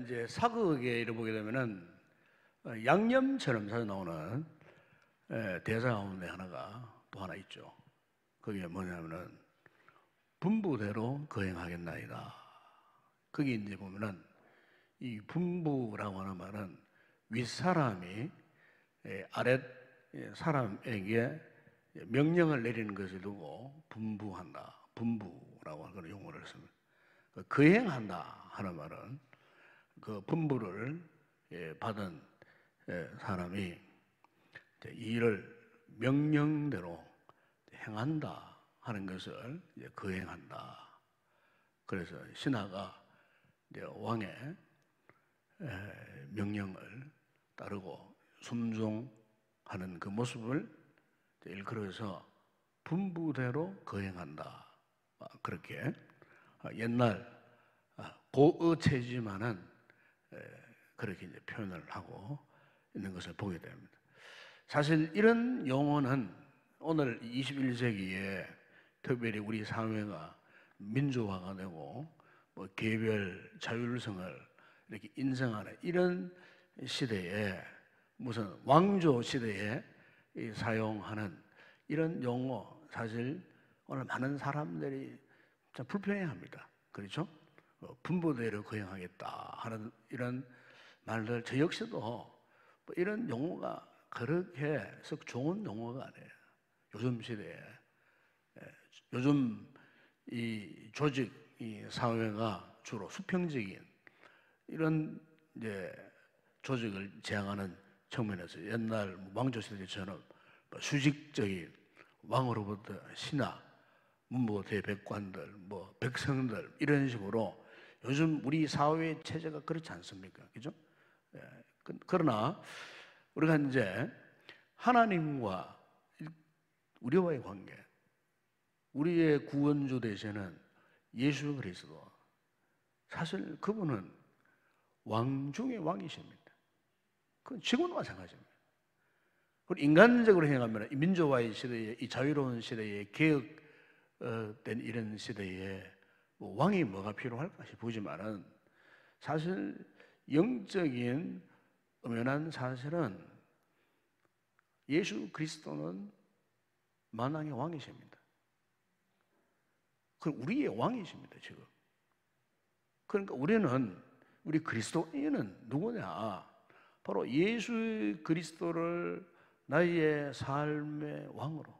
이제 사극에 이를 보게 되면은 양념처럼 자주 나오는 대사 가운데 하나가 또 하나 있죠. 그게 뭐냐면은 분부대로 거행하겠나이다. 거기 이제 보면은 이 분부라고 하는 말은 윗사람이 아랫 사람에게 명령을 내리는 것을 두고 분부한다. 분부라고 하는 용어를 씁니다. 거행한다 하는 말은 그 분부를 받은 사람이 이 일을 명령대로 행한다 하는 것을 거행한다. 그래서 신하가 왕의 명령을 따르고 순종하는 그 모습을 일컬어서 분부대로 거행한다. 그렇게 옛날 고어체지만은 그렇게 이제 표현을 하고 있는 것을 보게 됩니다. 사실 이런 용어는 오늘 21세기에 특별히 우리 사회가 민주화가 되고 뭐 개별 자율성을 이렇게 인정하는 이런 시대에 무슨 왕조 시대에 사용하는 이런 용어 사실 오늘 많은 사람들이 참 불편해합니다. 그렇죠? 분부대로 거행하겠다 하는 이런 말들 저 역시도 뭐 이런 용어가 그렇게 썩 좋은 용어가 아니에요. 요즘 시대에 요즘 이 조직 이 사회가 주로 수평적인 이런 이제 조직을 지향하는 측면에서 옛날 왕조 시대처럼 수직적인 왕으로부터 신하, 문무 대백관들, 뭐 백성들 이런 식으로 요즘 우리 사회 체제가 그렇지 않습니까? 그죠? 그러나 우리가 이제 하나님과 우리와의 관계, 우리의 구원주 되시는 예수 그리스도, 사실 그분은 왕 중의 왕이십니다. 그건 지금도 마찬가지입니다. 그리고 인간적으로 생각하면 이 민주화의 시대에, 이 자유로운 시대에, 개혁된 이런 시대에 뭐 왕이 뭐가 필요할까 싶지만은 사실 영적인 엄연한 사실은 예수 그리스도는 만왕의 왕이십니다. 그럼 우리의 왕이십니다, 지금. 그러니까 우리 그리스도인은 누구냐? 바로 예수 그리스도를 나의 삶의 왕으로,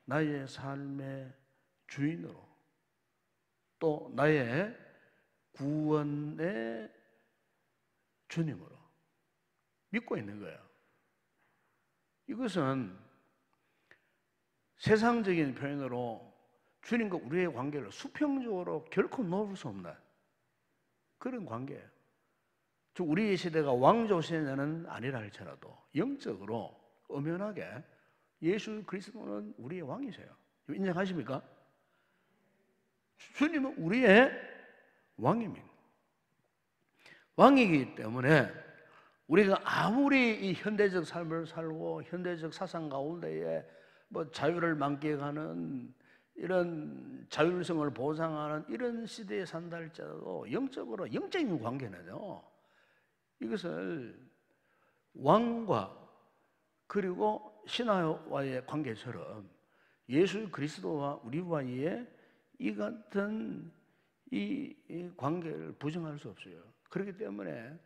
나의 삶의 주인으로, 또 나의 구원의 주님으로 믿고 있는 거예요. 이것은 세상적인 표현으로 주님과 우리의 관계를 수평적으로 결코 놓을 수 없는 그런 관계예요. 즉 우리의 시대가 왕조 시대는 아니라 할지라도 영적으로 엄연하게 예수 그리스도는 우리의 왕이세요. 인정하십니까? 주님은 우리의 왕입니다. 왕이기 때문에 우리가 아무리 이 현대적 삶을 살고 현대적 사상 가운데에 뭐 자유를 만끽하는 이런 자율성을 보장하는 이런 시대에 산다 할지라도 영적으로 영적인 관계는요, 이것을 왕과 그리고 신하와의 관계처럼 예수 그리스도와 우리와의 이 같은 이 관계를 부정할 수 없어요. 그렇기 때문에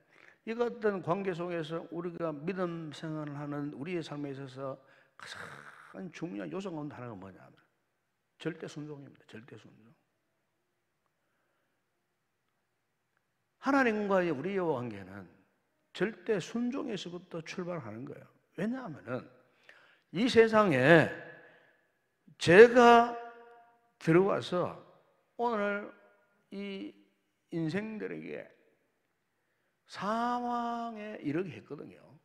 이 같은 관계 속에서 우리가 믿음 생활을 하는 우리의 삶에 있어서 가장 중요한 요소 가운데 하나가 뭐냐면 절대 순종입니다. 절대 순종. 하나님과의 우리의 관계는 절대 순종에서부터 출발하는 거예요. 왜냐하면은 이 세상에 제가 들어와서 오늘 이 인생들에게 사망에 이르게 했거든요.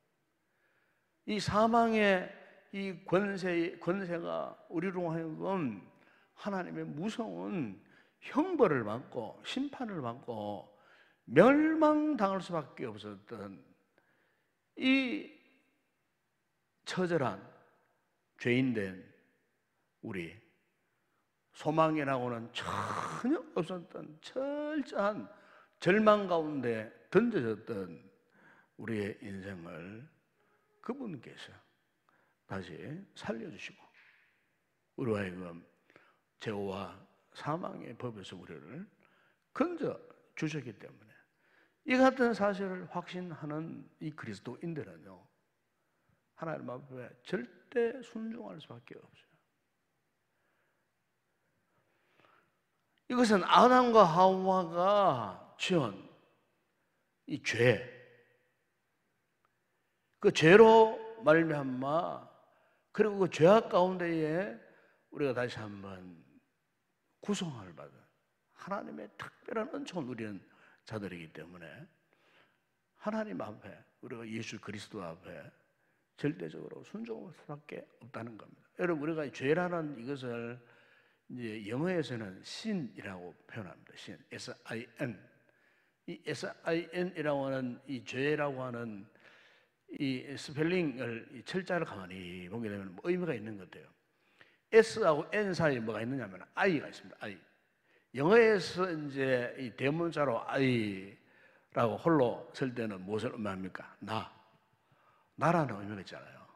이 사망의 이 권세가 우리로 하여금 하나님의 무서운 형벌을 받고 심판을 받고 멸망당할 수밖에 없었던 이 처절한 죄인된 우리, 소망이라고는 전혀 없었던 철저한 절망 가운데 던져졌던 우리의 인생을 그분께서 다시 살려주시고 우리와 하여금 죄와 사망의 법에서 우리를 건져 주셨기 때문에 이 같은 사실을 확신하는 이 그리스도인들은요, 하나님 앞에 절대 순종할 수밖에 없어요. 이것은 아담과 하와가 지은 이 죄, 그 죄로 말미암아 그리고 그 죄악 가운데에 우리가 다시 한번 구성을 받은 하나님의 특별한 은총을 누리는 자들이기 때문에 하나님 앞에 우리가 예수 그리스도 앞에 절대적으로 순종할 수밖에 없다는 겁니다. 여러분, 우리가 죄라는 이것을 이제 영어에서는 sin이라고 표현합니다. sin, S-I-N. 이 S-I-N이라고 하는 이 죄라고 하는 이 스펠링을, 이 철자를 가만히 보게 되면 의미가 있는 것 같아요. S하고 N 사이에 뭐가 있느냐면 I가 있습니다. I. 영어에서 이제 이 대문자로 I라고 홀로 쓸 때는 무엇을 의미합니까? 나라는 의미가 있잖아요.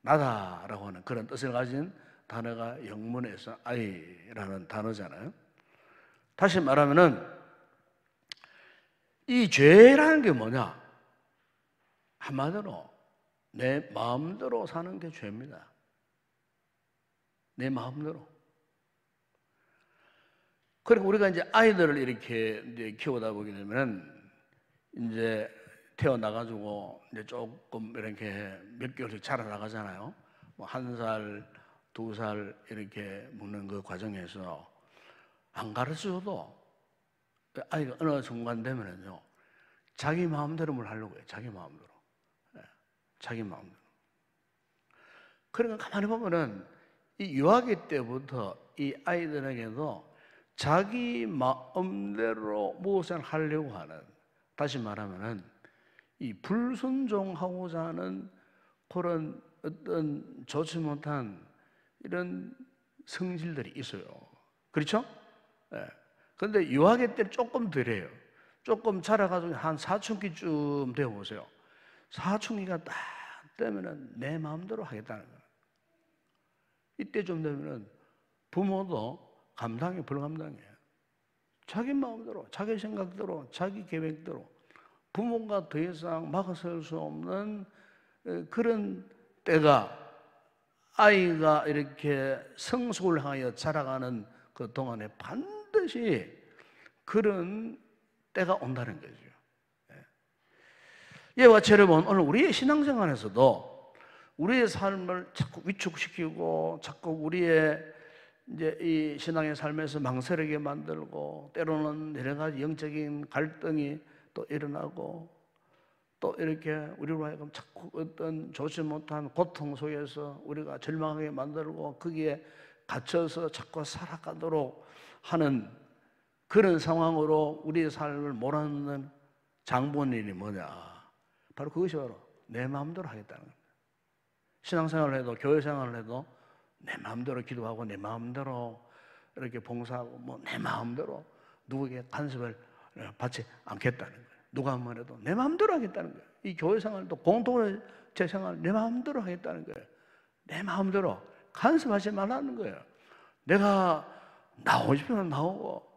나다라고 하는 그런 뜻을 가진 단어가 영문에서 I라는 단어잖아요. 다시 말하면은 이 죄라는 게 뭐냐? 한마디로 내 마음대로 사는 게 죄입니다. 내 마음대로. 그리고 우리가 이제 아이들을 이렇게 이제 키우다 보게 되면 이제 태어나가지고 이제 조금 이렇게 몇 개월씩 자라나가잖아요. 뭐 1살, 2살 이렇게 먹는 그 과정에서 안 가르쳐줘도 아이가 어느 순간 되면은요, 자기 마음대로 뭘 하려고 해요. 자기 마음대로. 자기 마음대로. 그러니까 가만히 보면은 이 유아기 때부터 이 아이들에게도 자기 마음대로 무엇을 하려고 하는, 다시 말하면은 이 불순종하고자 하는 그런 어떤 좋지 못한 이런 성질들이 있어요. 그렇죠? 그런데 유아기 때 조금 덜해요. 조금 자라가지고 한 사춘기쯤 되어보세요. 사춘기가 딱 되면은 내 마음대로 하겠다는 거예요. 이때쯤 되면은 부모도 감당이 불감당해요. 자기 마음대로, 자기 생각대로, 자기 계획대로 부모가 더 이상 막아설 수 없는 그런 때가, 아이가 이렇게 성숙을 향하여 자라가는 그 동안에 반드시 그런 때가 온다는 거죠. 이와 같이 여러분, 오늘 우리의 신앙생활에서도 우리의 삶을 자꾸 위축시키고 자꾸 우리의 이제 이 신앙의 삶에서 망설이게 만들고, 때로는 여러 가지 영적인 갈등이 또 일어나고, 또 이렇게 우리로 하여금 자꾸 어떤 좋지 못한 고통 속에서 우리가 절망하게 만들고 거기에 갇혀서 자꾸 살아가도록 하는 그런 상황으로 우리의 삶을 몰아넣는 장본인이 뭐냐? 바로 그것이 바로 내 마음대로 하겠다는 겁니다. 신앙생활을 해도 교회 생활을 해도 내 마음대로 기도하고 내 마음대로 이렇게 봉사하고 뭐 내 마음대로 누구에게 간섭을 받지 않겠다는 거예요. 누가 한 번 해도 내 마음대로 하겠다는 거예요. 이 교회 생활도 공동의 제 생활 내 마음대로 하겠다는 거예요. 내 마음대로 간섭하지 말라는 거예요. 내가 나오고 싶으면 나오고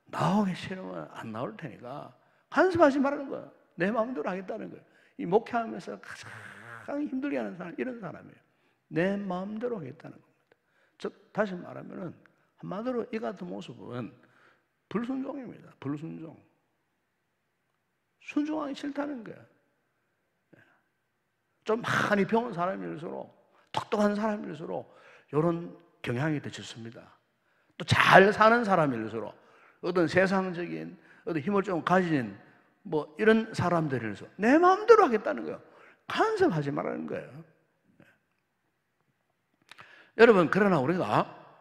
나오기 싫으면 안 나올 테니까 간섭하지 말라는 거예요. 내 마음대로 하겠다는 거예요. 이 목회하면서 가장 힘들게 하는 사람, 이런 사람이에요. 내 마음대로 하겠다는 겁니다. 즉 다시 말하면은 한마디로 이 같은 모습은 불순종입니다. 불순종. 순종하기 싫다는 거예요. 좀 많이 배운 사람일수록, 똑똑한 사람일수록 이런 경향이 더 좋습니다. 또 잘 사는 사람일수록 어떤 세상적인 어떤 힘을 좀 가진 뭐 이런 사람들일수록 내 마음대로 하겠다는 거예요. 간섭하지 말라는 거예요. 여러분, 그러나 우리가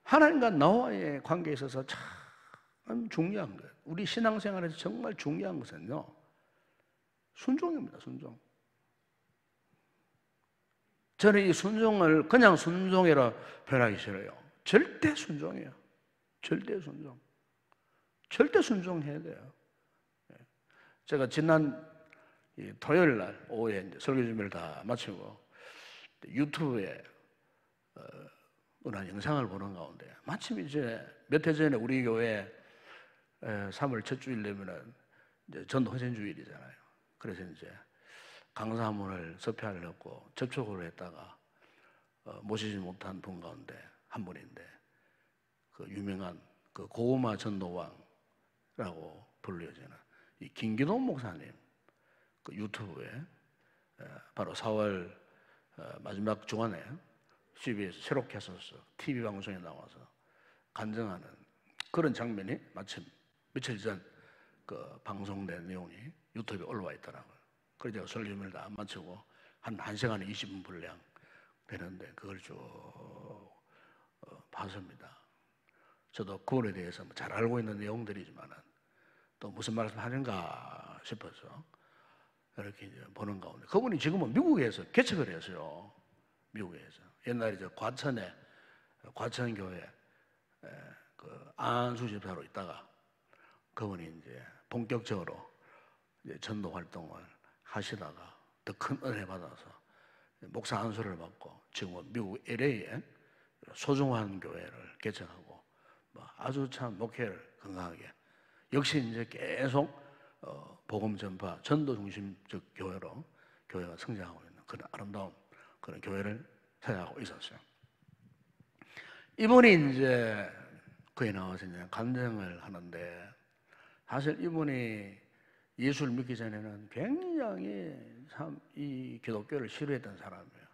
하나님과 나와의 관계에 있어서 참 중요한 거예요. 우리 신앙생활에서 정말 중요한 것은요, 순종입니다. 순종. 저는 이 순종을 그냥 순종이라 표현하기 싫어요. 절대 순종이에요. 절대 순종. 절대 순종해야 돼요. 제가 지난 토요일 날 오후에 이제 설교 준비를 다 마치고 유튜브에 어느 영상을 보는 가운데 마침 이제 몇 해 전에 우리 교회 3월 첫 주일 되면은 이제 전도 헌신주일이잖아요. 그래서 이제 강사문을 섭외하려고 접촉을 했다가 모시지 못한 분 가운데 한 분인데 그 유명한 그 고구마 전도왕이라고 불려지는 이 김기동 목사님 그 유튜브에 바로 4월 마지막 주간에 CBS 새롭게 해서서 TV 방송에 나와서 간증하는 그런 장면이 마침 며칠 전 그 방송된 내용이 유튜브에 올라와 있더라고요. 그래서 제가 설교를 다 마치고 한 1시간에 20분 분량 되는데 그걸 쭉 봤습니다. 저도 그거에 대해서 잘 알고 있는 내용들이지만은 또 무슨 말씀 하는가 싶어서 이렇게 이제 보는 가운데 그분이 지금은 미국에서 개척을 했어요. 미국에서 옛날에 저 과천교회 그 안수 집사로 있다가 그분이 이제 본격적으로 이제 전도 활동을 하시다가 더 큰 은혜 받아서 목사 안수를 받고 지금은 미국 LA에 소중한 교회를 개척하고 뭐 아주 참 목회를 건강하게 역시 이제 계속 복음 전파 전도 중심적 교회로 교회가 성장하고 있는 그런 아름다운 그런 교회를 생각하고 있었어요. 이분이 이제 거기 나와서 이제 간증을 하는데 사실 이분이 예수를 믿기 전에는 굉장히 참 이 기독교를 싫어했던 사람이에요.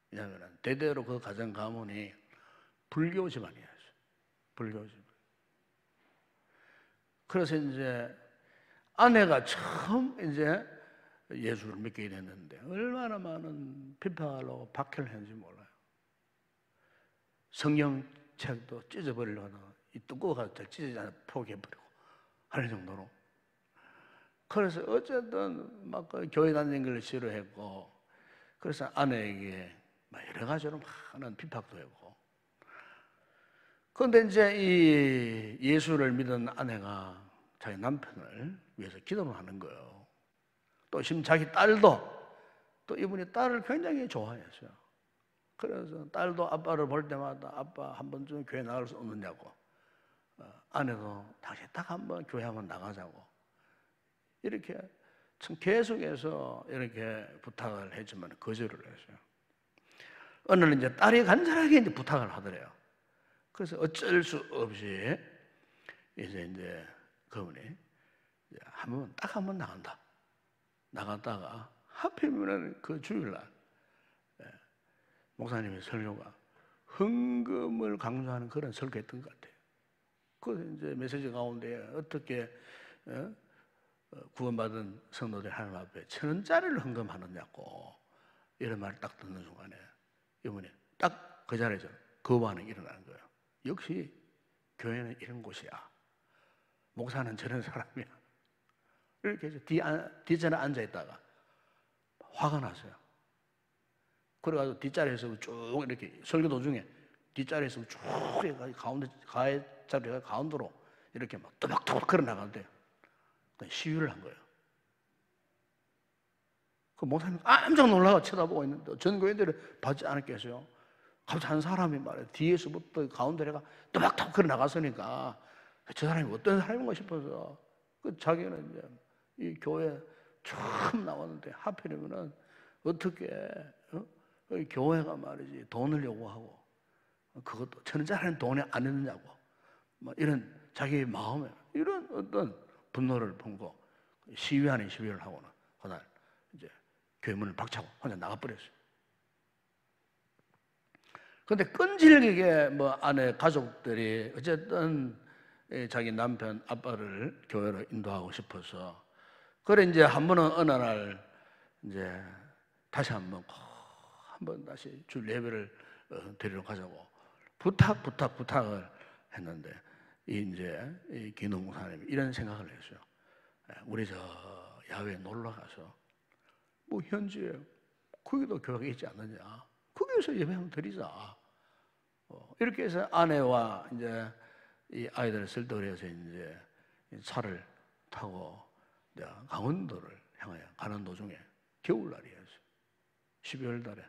왜냐하면 대대로 그 가정 가문이 불교 집안이었어요. 불교 집안. 그래서 이제 아내가 처음 이제 예수를 믿게 됐는데 얼마나 많은 비판으로 박해를 했는지 몰라요. 성경책도 찢어버리려고 하다가 이 뚜껑가 찢어지지 않아 포기해버리고 하는 정도로. 그래서 어쨌든 막 교회 다니는 걸 싫어했고 그래서 아내에게 여러 가지로 많은 비판도 했고 그런데 이제 이 예수를 믿은 아내가 자기 남편을 위해서 기도를 하는 거예요. 또 지금 자기 딸도 또 이분이 딸을 굉장히 좋아했어요. 그래서 딸도 아빠를 볼 때마다 아빠 한 번쯤 교회 나갈 수 없느냐고 아내도 당신 딱 한 번 교회 한번 나가자고 이렇게 참 계속해서 이렇게 부탁을 했지만 거절을 했어요. 어느 날 이제 딸이 간절하게 이제 부탁을 하더래요. 그래서 어쩔 수 없이 이제 그분이 딱 한 번 나간다. 나갔다가 하필이면 그 주일날 목사님의 설교가 헌금을 강조하는 그런 설교했던 것 같아요. 그 이제 메시지 가운데 어떻게 구원받은 성도들 하나님 앞에 1,000원짜리를 헌금하느냐고 이런 말을 딱 듣는 순간에 이분이 딱 그 자리에서 그 반응이 일어나는 거예요. 역시 교회는 이런 곳이야. 목사는 저런 사람이야. 이렇게 해서 뒷자리에 앉아있다가 화가 났어요. 그래가지고 뒷자리에서 쭉 이렇게 설교 도중에 뒷자리에서 쭉 가운데 자리가 가운데로 이렇게 막 또박또박 걸어나가는데 시위를 한 거예요. 그 목사님 깜짝 놀라서 쳐다보고 있는데 전 교인들이 받지 않았겠어요. 갑자기 한 사람이 말이에요. 뒤에서부터 가운데가 또박또박 걸어나갔으니까 저 사람이 어떤 사람인가 싶어서 그 자기는 이제 이 교회 처음 나왔는데 하필이면은 어떻게 교회가 말이지 돈을 요구하고 그것도 1,000원짜리는 돈이 안 있느냐고 뭐 이런 자기 마음에 이런 어떤 분노를 품고 시위 아닌 시위를 하고는 그날 이제 교회 문을 박차고 혼자 나가버렸어요. 근데 끈질기게 뭐 아내 가족들이 어쨌든 자기 남편 아빠를 교회로 인도하고 싶어서 그래 이제 한 번은 어느 날 이제 다시 한번 다시 주 예배를 드리러 가자고 부탁을 했는데 이제 이 기농 목사님이 이런 생각을 했어요. 우리 저 야외에 놀러 가서 뭐 현지에 거기도 교회가 있지 않느냐? 거기에서 예배 한번 드리자. 이렇게 해서 아내와 이제 이 아이들을 설득을 해서 이제 차를 타고 강원도를 향하여 가는 도중에 겨울날이었어요. 12월 달에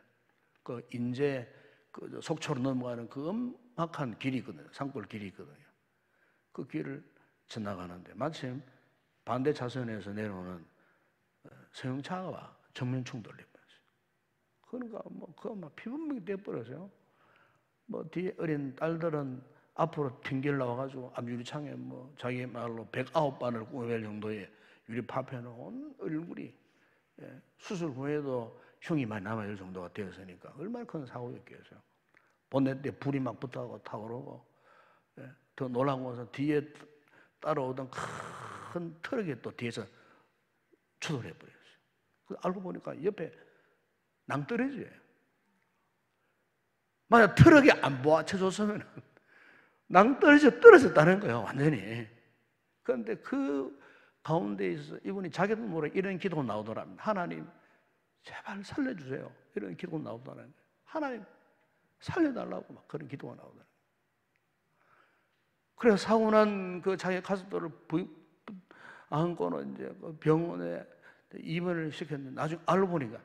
그 인제 그 속초로 넘어가는 그 엄악한 길이 있거든요. 산골 길이 있거든요. 그 길을 지나가는데 마침 반대 차선에서 내려오는 승용차와 정면 충돌을 했어요. 그러니까 막 피분명이 돼버렸어요. 뒤에 어린 딸들은 앞으로 튕겨 나와가지고 앞 유리창에 자기 말로 109번을 꾸며낼 정도의 유리 파편은 얼굴이 수술 후에도 흉이 많이 남아있을 정도가 되었으니까 얼마나 큰 사고였겠어요. 본넷에 불이 막 붙어가고 타오르고, 더 놀라운 것은 뒤에 따라오던 큰 트럭이 또 뒤에서 추돌해버렸어요. 알고 보니까 옆에 낭떠러지예요. 만약 트럭이 안 보아쳐줬으면 낭떠러지가 떨어졌다는 거예요, 완전히. 그런데 그 가운데 있어 이분이 자기도 모르게 이런 기도가 나오더랍니다. 하나님, 제발 살려주세요. 이런 기도가 나오더라는 거예요. 하나님, 살려달라고 막 그런 기도가 나오더라는 거예요. 그래서 사고 난 그 자기 가족들을 안고는 이제 병원에 입원을 시켰는데 나중에 알고 보니까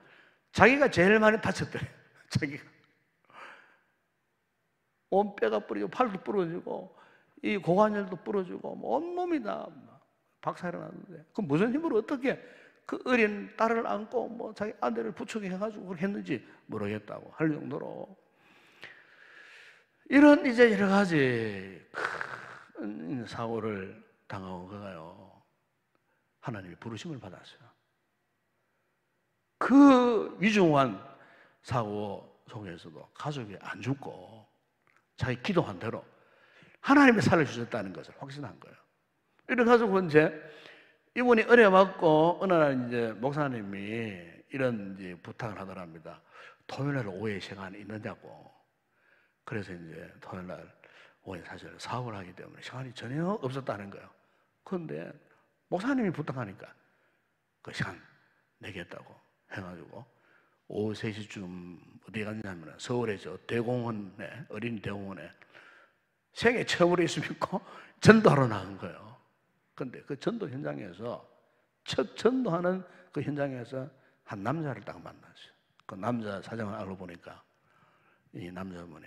자기가 제일 많이 다쳤더래요. 자기가. 온 뼈가 부러지고 팔도 부러지고 이 고관절도 부러지고 온몸이 다 박살이 났는데 그 무슨 힘으로 어떻게 그 어린 딸을 안고 자기 아들을 부축해 가지고 그렇게 했는지 모르겠다고 할 정도로 이런 이제 여러 가지 큰 사고를 당하고 그가요 하나님의 부르심을 받았어요. 그 위중한 사고 속에서도 가족이 안 죽고 자기 기도한 대로 하나님이 살려주셨다는 것을 확신한 거예요. 이런 가족은 이제 이분이 은혜 받고 어느 날 이제 목사님이 이런 이제 부탁을 하더랍니다. 토요일날 오후에 시간이 있느냐고. 그래서 이제 토요일날 오후에 사실 사업을 하기 때문에 시간이 전혀 없었다는 거예요. 그런데 목사님이 부탁하니까 그 시간 내겠다고 해가지고 오후 3시쯤 어디 갔냐면 서울의 저 대공원에 어린이 대공원에 생애 처음으로 있으니까 전도하러 나간 거예요. 그런데 그 전도 현장에서 첫 전도하는 그 현장에서 한 남자를 딱 만났어요. 그 남자 사정을 알고 보니까 이 남자분이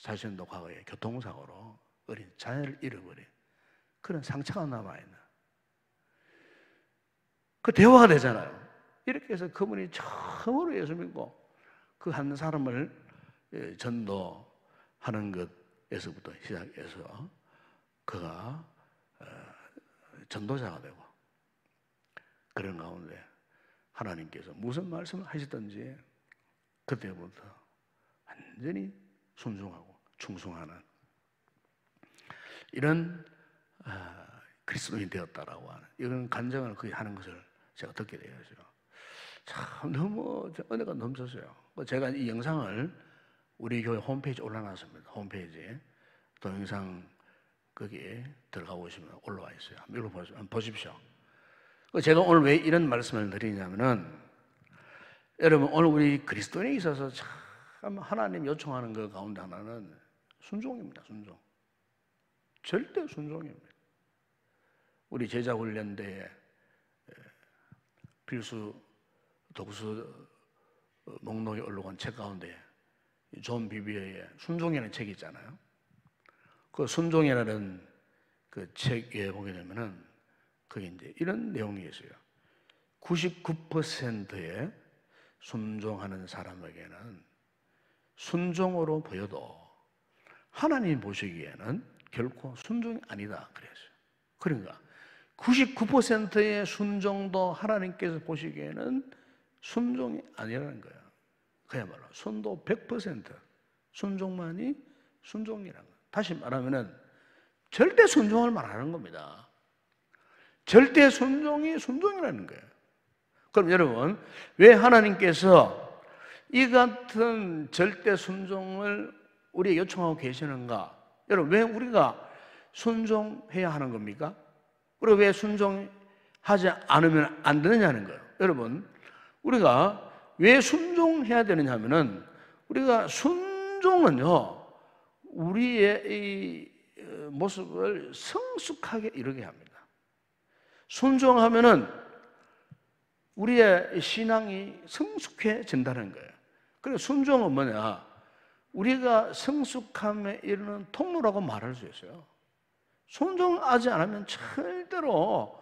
자신도 과거에 교통사고로 어린 자녀를 잃어버린 그런 상처가 남아있는 그 대화가 되잖아요. 이렇게 해서 그분이 처음으로 예수 믿고 그 한 사람을 전도하는 것에서부터 시작해서 그가 전도자가 되고 그런 가운데 하나님께서 무슨 말씀을 하시든지 그때부터 완전히 순종하고 충성하는 이런 그리스도인이 되었다라고 하는 이런 간증을 거의 하는 것을 제가 듣게 되었어요. 참 너무 은혜가 넘쳤어요. 제가 이 영상을 우리 교회 홈페이지에 올려놨습니다. 홈페이지에 동영상 거기에 들어가 보시면 올라와 있어요. 한번 보십시오. 제가 오늘 왜 이런 말씀을 드리냐면은 여러분 오늘 우리 그리스도인에 있어서 참 하나님 요청하는 것 가운데 하나는 순종입니다. 순종. 절대 순종입니다. 우리 제자훈련대에 필수 독서 목록에 올라온 책 가운데 존 비비어의 순종이라는 책이 있잖아요. 그 순종이라는 그 책에 보게 되면은 그게 이제 이런 내용이 있어요. 99%의 순종하는 사람에게는 순종으로 보여도 하나님 보시기에는 결코 순종이 아니다 그랬어요. 그러니까 99%의 순종도 하나님께서 보시기에는 순종이 아니라는 거예요. 그야말로 순도 100% 순종만이 순종이라는 거예요. 다시 말하면은 절대 순종을 말하는 겁니다. 절대 순종이 순종이라는 거예요. 그럼 여러분 왜 하나님께서 이 같은 절대 순종을 우리에게 요청하고 계시는가? 여러분 왜 우리가 순종해야 하는 겁니까? 그리고 왜 순종하지 않으면 안 되느냐는 거예요. 여러분 우리가 왜 순종해야 되느냐 하면은 우리가 순종은요 우리의 이 모습을 성숙하게 이루게 합니다. 순종하면은 우리의 신앙이 성숙해진다는 거예요. 그리고 순종은 뭐냐? 우리가 성숙함에 이르는 통로라고 말할 수 있어요. 순종하지 않으면 절대로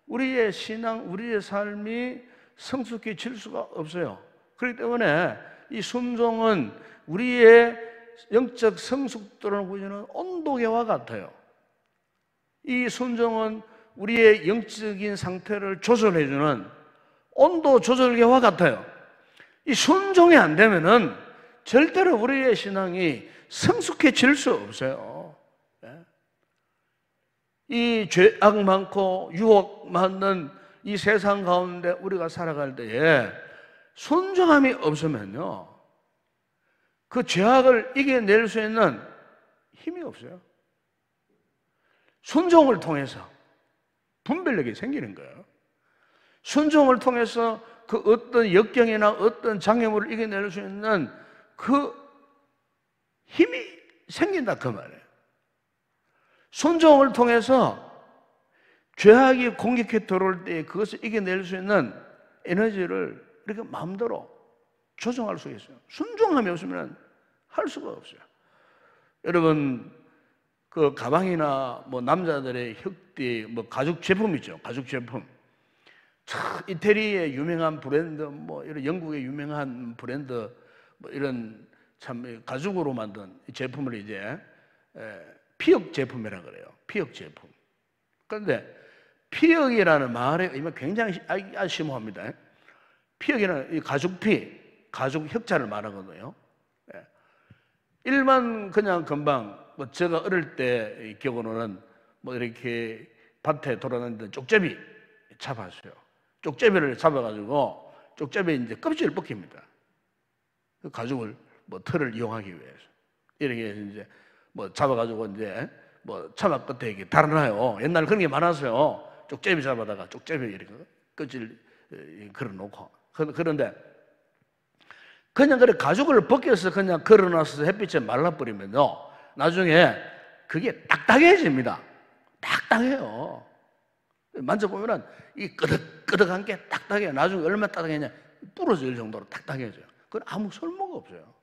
우리의 신앙, 우리의 삶이 성숙해질 수가 없어요. 그렇기 때문에 이 순종은 우리의 영적 성숙도를 보여주는 온도계와 같아요. 이 순종은 우리의 영적인 상태를 조절해주는 온도 조절계와 같아요. 이 순종이 안 되면은 절대로 우리의 신앙이 성숙해질 수 없어요. 이 죄악 많고 유혹 많은 이 세상 가운데 우리가 살아갈 때에 순종함이 없으면요, 그 죄악을 이겨낼 수 있는 힘이 없어요. 순종을 통해서 분별력이 생기는 거예요. 순종을 통해서 그 어떤 역경이나 어떤 장애물을 이겨낼 수 있는 그 힘이 생긴다 그 말이에요. 순종을 통해서 죄악이 공격해 들어올 때 그것을 이겨낼 수 있는 에너지를 이렇게 마음대로 조정할 수 있어요. 순종함이 없으면 할 수가 없어요. 여러분, 그 가방이나 뭐 남자들의 흑띠 뭐 가죽 제품 있죠. 가죽 제품. 이태리의 유명한 브랜드, 뭐 이런 영국의 유명한 브랜드, 뭐 이런 참 가죽으로 만든 제품을 이제 피혁 제품이라 그래요. 피혁 제품. 그런데 피혁이라는 말의 의미가 굉장히 심오합니다. 피혁이라는 이 가죽피, 가죽 혁자를 말하거든요. 일반 그냥 금방 뭐 제가 어릴 때 기억으로는 뭐 이렇게 밭에 돌아다니던 쪽제비 잡았어요. 쪽제비를 잡아가지고 쪽제비 이제 껍질을 벗깁니다. 그 가죽을 뭐 털을 이용하기 위해서 이렇게 이제 뭐 잡아가지고 이제 뭐 차막 끝에 이렇게 달아놔요. 옛날 그런 게 많았어요. 쪽제비 잡아다가 쪽제비 이렇게 껍질 걸어놓고. 그런데 그냥 그래 가죽을 벗겨서 그냥 걸어놔서 햇빛에 말라버리면요, 나중에 그게 딱딱해집니다. 딱딱해요. 만져보면은 이 끄덕끄덕한 게 딱딱해요. 나중에 얼마나 딱딱해냐, 부러질 정도로 딱딱해져요. 그건 아무 쓸모가 없어요.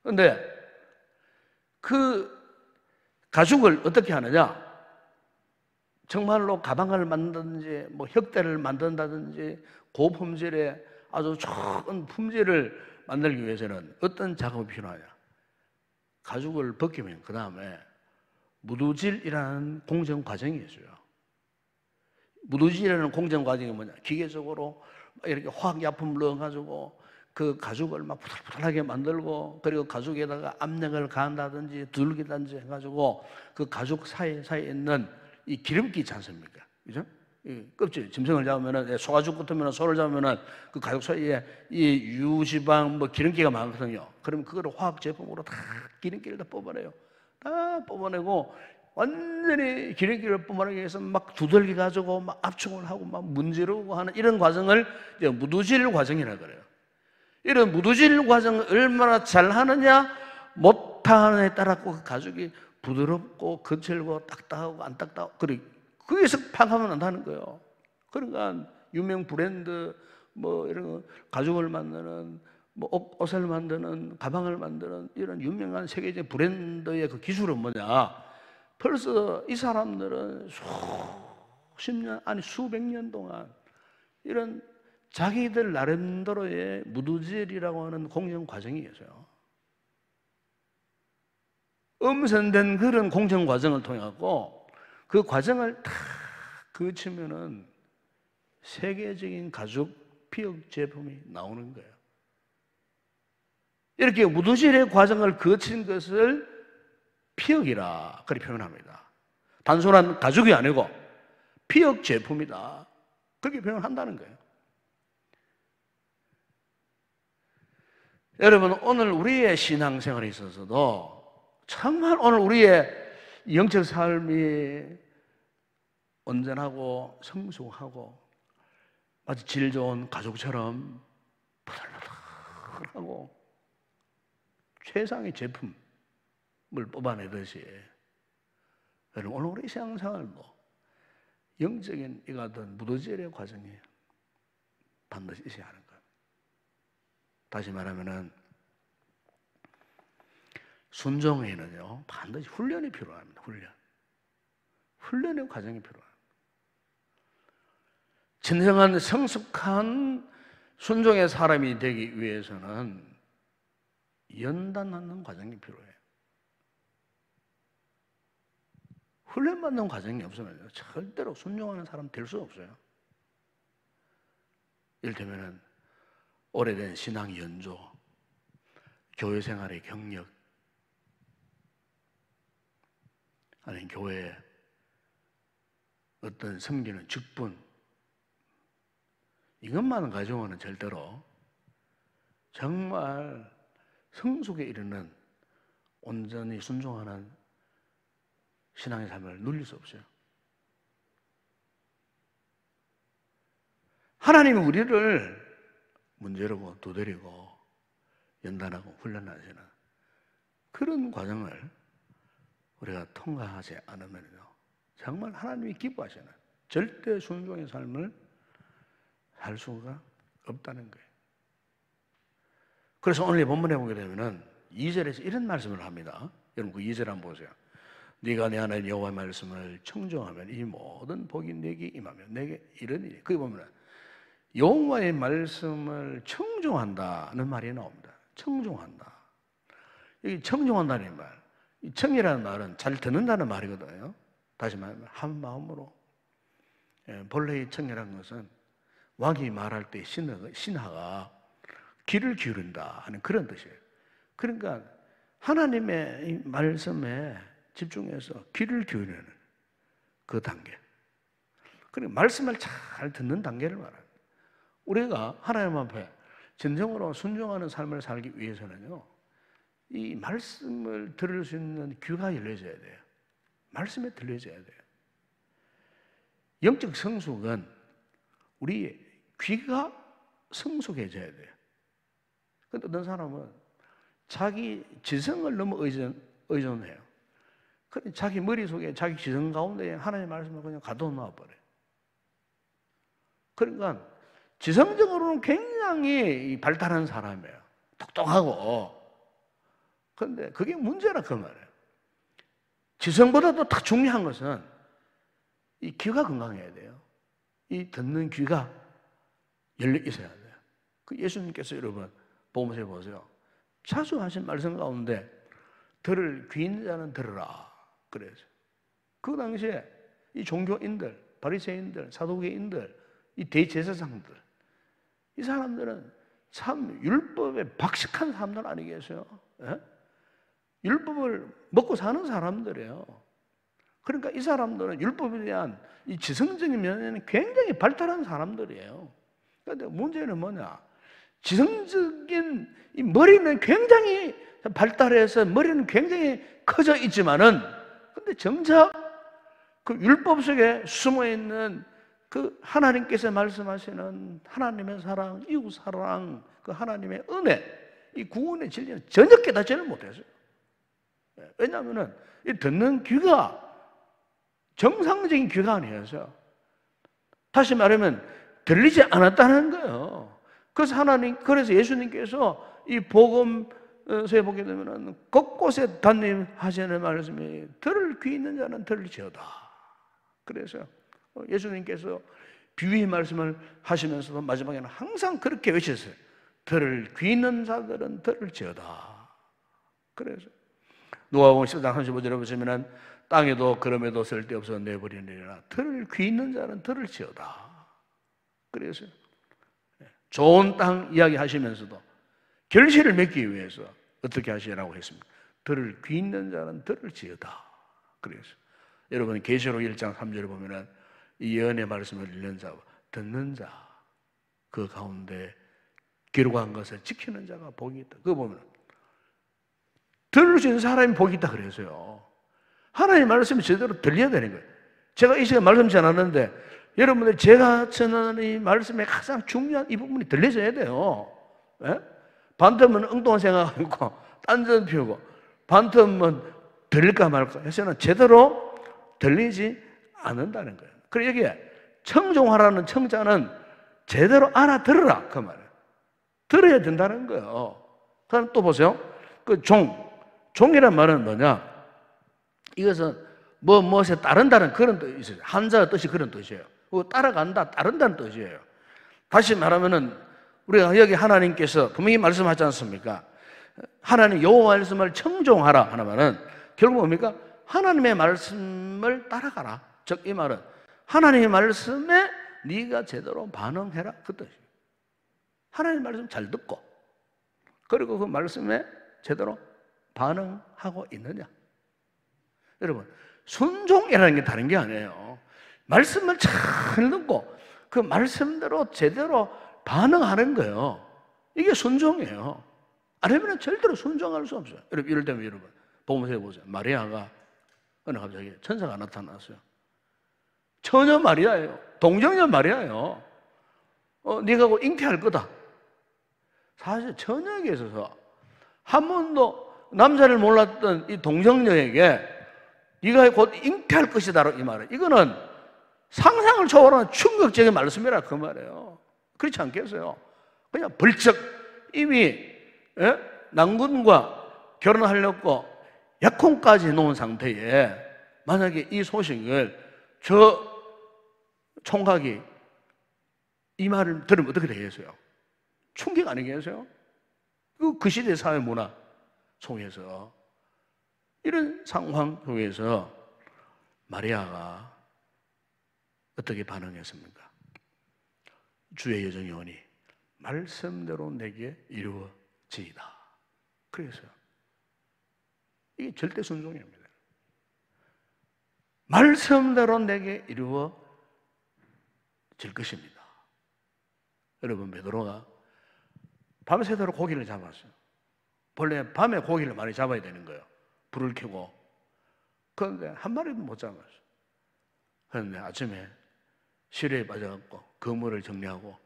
그런데 그 가죽을 어떻게 하느냐? 정말로 가방을 만든다든지 뭐 혁대를 만든다든지 고품질의 아주 좋은 품질을 만들기 위해서는 어떤 작업이 필요하냐? 가죽을 벗기면 그 다음에 무두질이라는 공정 과정이 있어요. 무두질이라는 공정 과정이 뭐냐? 기계적으로 이렇게 화학약품을 넣어가지고 그 가죽을 막 부들부들하게 만들고, 그리고 가죽에다가 압력을 가한다든지 두들기든지 해가지고 그 가죽 사이에 있는 이 기름기 있지 않습니까? 그죠? 이 껍질, 짐승을 잡으면은, 소가죽 같으면 소를 잡으면은 그 가죽 사이에 이 유지방 뭐 기름기가 많거든요. 그러면 그거를 화학 제품으로 다 기름기를 다 뽑아내요. 다 뽑아내고 완전히 기름기를 뽑아내기 위해서 막 두들기 가지고 막 압축을 하고 막 문지르고 하는 이런 과정을 이제 무두질 과정이라 그래요. 이런 무두질 과정을 얼마나 잘 하느냐, 못하느냐에 따라 그 가죽이 부드럽고 거칠고 딱딱하고 안 딱딱하고, 그리고 거기서 파악하면 안다는 거예요. 그러니까 유명 브랜드 뭐 이런 가죽을 만드는 뭐 옷을 만드는 가방을 만드는 이런 유명한 세계적 브랜드의 그 기술은 뭐냐? 벌써 이 사람들은 수십 년 아니 수백 년 동안 이런 자기들 나름대로의 무두질이라고 하는 공정 과정이 있어요. 엄선된 그런 공정 과정을 통해 갖고 그 과정을 다 거치면은 세계적인 가죽 피혁 제품이 나오는 거예요. 이렇게 무두질의 과정을 거친 것을 피혁이라 그렇게 표현합니다. 단순한 가죽이 아니고 피혁 제품이다, 그렇게 표현한다는 거예요. 여러분, 오늘 우리의 신앙생활에 있어서도 정말 오늘 우리의 영적 삶이 온전하고 성숙하고 마치 질 좋은 가죽처럼 부들부들하고 최상의 제품을 뽑아내듯이, 여러분 오늘 우리 신앙생활도 영적인 이 같은 무두질의 과정이에요. 반드시 있어야 하는 거예요. 다시 말하면은 순종에는요 반드시 훈련이 필요합니다. 훈련의 과정이 필요합니다. 진정한 성숙한 순종의 사람이 되기 위해서는 연단하는 과정이 필요해요. 훈련받는 과정이 없으면 절대로 순종하는 사람 될 수 없어요. 이를테면 오래된 신앙 연조, 교회 생활의 경력, 아니면 교회의 어떤 섬기는 직분, 이것만 가지고는 절대로 정말 성숙에 이르는 온전히 순종하는 신앙의 삶을 누릴 수 없어요. 하나님은 우리를 문제르고 두드리고 연단하고 훈련하시는 그런 과정을 우리가 통과하지 않으면요 정말 하나님이 기뻐하시는 절대 순종의 삶을 살 수가 없다는 거예요. 그래서 오늘 본문에 보게 되면은 2절에서 이런 말씀을 합니다. 여러분 그 2절 한번 보세요. 네가 내 하나님 여호와의 말씀을 청종하면 이 모든 복이 내게 임하며 내게 이르니니. 거기 보면 여호와의 말씀을 청종한다는 말이 나옵니다. 청종한다. 여기 청종한다는 말, 이 청이라는 말은 잘 듣는다는 말이거든요. 다시 말하면 한 마음으로. 본래의 청이라는 것은 왕이 말할 때 신하가 귀를 기울인다 하는 그런 뜻이에요. 그러니까 하나님의 말씀에 집중해서 귀를 기울이는 그 단계. 그리고 말씀을 잘 듣는 단계를 말합니다. 우리가 하나님 앞에 진정으로 순종하는 삶을 살기 위해서는요, 이 말씀을 들을 수 있는 귀가 열려져야 돼요. 말씀에 들려져야 돼요. 영적 성숙은 우리 귀가 성숙해져야 돼요. 근데 어떤 사람은 자기 지성을 너무 의존해요. 자기 머릿속에 자기 지성 가운데 하나님의 말씀을 그냥 가둬놓아 버려요. 그러니까 지성적으로는 굉장히 발달한 사람이에요. 똑똑하고. 그런데 그게 문제라 그 말이에요. 지성보다도 더 중요한 것은 이 귀가 건강해야 돼요. 이 듣는 귀가 열려 있어야 돼요. 그 예수님께서 여러분 보면서 보세요. 자주 하신 말씀 가운데 들을 귀 있는 자는 들으라 그래서 그 당시에 이 종교인들, 바리새인들, 사두개인들, 이 대제사장들, 이 사람들은 참 율법에 박식한 사람들 아니겠어요? 예? 율법을 먹고 사는 사람들이에요. 그러니까 이 사람들은 율법에 대한 이 지성적인 면에는 굉장히 발달한 사람들이에요. 그런데 문제는 뭐냐? 지성적인 이 머리는 굉장히 발달해서 머리는 굉장히 커져 있지만은, 근데 정작 그 율법 속에 숨어 있는 그 하나님께서 말씀하시는 하나님의 사랑, 이웃 사랑, 그 하나님의 은혜, 이 구원의 진리는 전혀 깨닫지를 못했어요. 왜냐하면은 이 듣는 귀가 정상적인 귀가 아니어서, 다시 말하면 들리지 않았다는 거예요. 그래서 예수님께서 이 복음서에 보게 되면은 곳곳에 단임하시는 말씀이 들을 귀 있는 자는 들을지어다. 그래서 예수님께서 비유의 말씀을 하시면서도 마지막에는 항상 그렇게 외쳤어요. 들을 귀 있는 자들은 들을지어다. 그래서 누가복음 10장 35절에 보시면은 땅에도 그럼에도 쓸데없어 내버리느니라. 들을 귀 있는 자는 들을지어다. 그래서 좋은 땅 이야기하시면서도 결실을 맺기 위해서 어떻게 하시라고 했습니까? 들을 귀 있는 자는 들을지어다. 그래서 여러분 계시록 1장 3절에 보면은 이 예언의 말씀을 읽는 자와 듣는 자, 그 가운데 기록한 것을 지키는 자가 복이 있다. 그거 보면 들을 수 있는 사람이 복이 있다 그래서요. 하나님의 말씀이 제대로 들려야 되는 거예요. 제가 이 시간 말씀 전하는데 여러분들 제가 전하는 이 말씀의 가장 중요한 이 부분이 들려져야 돼요. 예? 반틈은 엉뚱한 생각하고 딴전 피우고 반틈은 들릴까 말까 해서는 제대로 들리지 않는다는 거예요. 그리고 여기에 청종하라는 청자는 제대로 알아들어라 그 말이에요. 들어야 된다는 거예요. 그다음 또 보세요. 그 종이란 말은 뭐냐? 이것은 무엇에 따른다는 그런 뜻이 있어요. 한자의 뜻이 그런 뜻이에요. 따라간다, 따른다는 뜻이에요. 다시 말하면은 우리가 여기 하나님께서 분명히 말씀하지 않습니까? 하나님 여호와 말씀을 청종하라 하나면은 결국 뭡니까? 하나님의 말씀을 따라가라. 즉 이 말은 하나님의 말씀에 네가 제대로 반응해라 그 뜻이에요. 하나님의 말씀 잘 듣고 그리고 그 말씀에 제대로 반응하고 있느냐? 여러분 순종이라는 게 다른 게 아니에요. 말씀을 잘 듣고 그 말씀대로 제대로 반응하는 거예요. 이게 순종이에요. 아니면 절대로 순종할 수 없어요. 여러분 이럴 때면 여러분 복음서에 보세요. 마리아가 어느 갑자기 천사가 나타났어요. 처녀 마리아예요. 동정녀 마리아예요. 네가 곧 잉태할 거다. 사실 처녀에게 있어서 한 번도 남자를 몰랐던 이 동정녀에게 네가 곧 잉태할 것이다 이 말은 이거는 상상을 초월하는 충격적인 말씀이라 그 말이에요. 그렇지 않겠어요? 그냥 벌쩍 이미 낭군과 결혼하려고 약혼까지 놓은 상태에 만약에 이 소식을 저 총각이 이 말을 들으면 어떻게 되겠어요? 충격 아니겠어요? 그 시대 사회 문화 속에서 이런 상황 속에서 마리아가 어떻게 반응했습니까? 주의 여정이 오니 말씀대로 내게 이루어지이다. 그래서요. 이게 절대 순종입니다. 말씀대로 내게 이루어질 것입니다. 여러분 베드로가 밤새도록 고기를 잡았어요. 원래 밤에 고기를 많이 잡아야 되는 거예요. 불을 켜고. 그런데 한 마리도 못 잡았어요. 그런데 아침에 시련에 빠져갖고 그물을 정리하고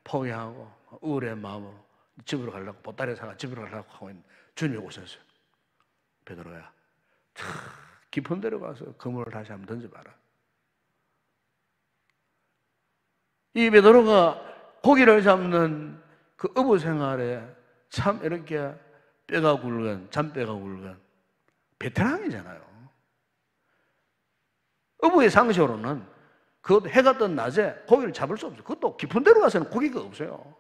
포기하고 우울한 마음으로 집으로 가려고 보따리 사가 집으로 가려고 하고 있는 주님이 오셨어요. 베드로야, 깊은 데로 가서 그물을 다시 한번 던져봐라. 이 베드로가 고기를 잡는 그 어부 생활에 참 이렇게 뼈가 굵은 잔뼈가 굵은 베테랑이잖아요. 어부의 상식으로는 그것도 해가 뜬 낮에 고기를 잡을 수 없어요. 그것도 깊은 데로 가서는 고기가 없어요.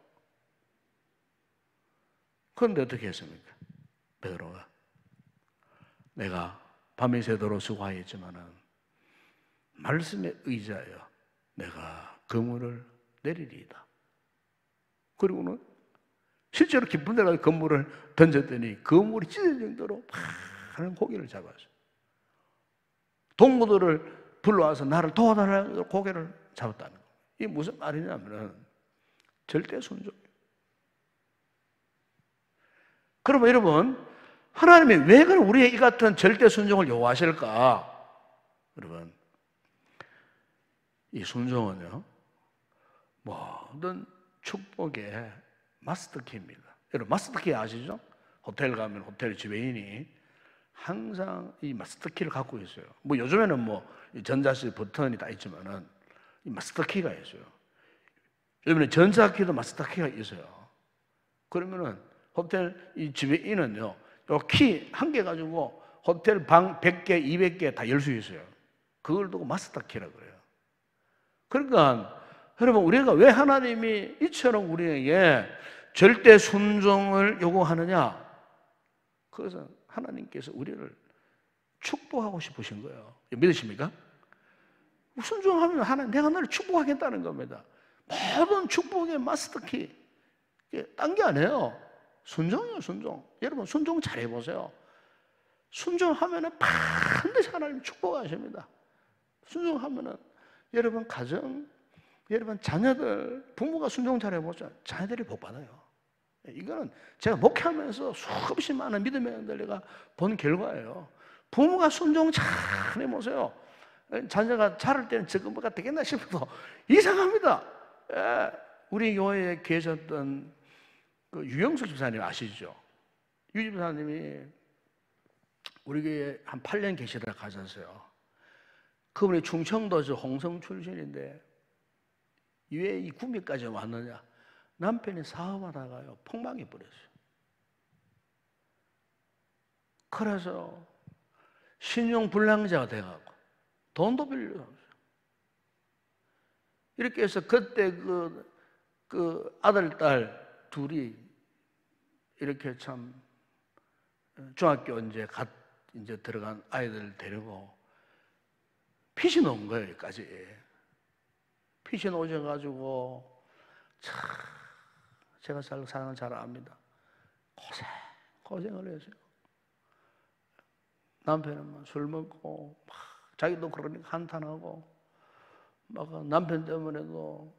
그런데 어떻게 했습니까? 베드로가 내가 밤이 새도록 수고하였지만은 말씀에 의지하여 내가 그물을 내리리이다. 그리고는 실제로 깊은 데 가서 그물을 던졌더니 그물이 찢어질 정도로 많은 고기를 잡았어요. 동무들을 불러와서 나를 도와달라고 고개를 잡았다는 거예요. 이게 무슨 말이냐면 절대 순종. 그러면 여러분 하나님이 왜 우리의 이 같은 절대 순종을 요구하실까? 여러분 이 순종은요 모든 축복의 마스터키입니다. 여러분 마스터키 아시죠? 호텔 가면 호텔 지배인이 항상 이 마스터키를 갖고 있어요. 뭐 요즘에는 뭐 전자식 버튼이 다 있지만은 이 마스터키가 있어요. 요즘에 전자키도 마스터키가 있어요. 그러면은 호텔 이 지배인은요, 요 키 한 개 가지고 호텔 방 100개, 200개 다 열 수 있어요. 그걸 두고 마스터키라고 그래요. 그러니까 여러분 우리가 왜 하나님이 이처럼 우리에게 절대 순종을 요구하느냐? 그것은 하나님께서 우리를 축복하고 싶으신 거예요. 믿으십니까? 순종하면 하나님 내가 너를 축복하겠다는 겁니다. 모든 축복의 마스터키 딴 게 아니에요. 순종이에요. 순종. 여러분 순종 잘해보세요. 순종하면 반드시 하나님 축복하십니다. 순종하면 여러분 가정, 여러분 자녀들, 부모가 순종 잘해보죠. 자녀들이 복 받아요. 이거는 제가 목회하면서 수없이 많은 믿음의 아들들과 본 결과예요. 부모가 순종 잘 해보세요. 자녀가 자랄 때는 저것보다 되겠나 싶어도 이상합니다. 예, 우리 교회에 계셨던 그 유영숙 집사님 아시죠? 유 집사님이 우리 교회에 한 8년 계시다가 가셨어요. 그분이 충청도 저 홍성 출신인데 왜 이 구미까지 왔느냐? 남편이 사업하다가요 폭망해 버렸어요. 그래서 신용불량자가 돼가고 돈도 빌려서 이렇게 해서 그때 그 아들 딸 둘이 이렇게 참 중학교 이제 들어간 아이들 데리고 핏이 놓은 거예요. 여기까지 핏이 놓으셔가지고 참 제가 사랑을 잘 압니다. 고생을 했어요. 남편은 술 먹고 막 자기도 그러니까 한탄하고 막 남편 때문에도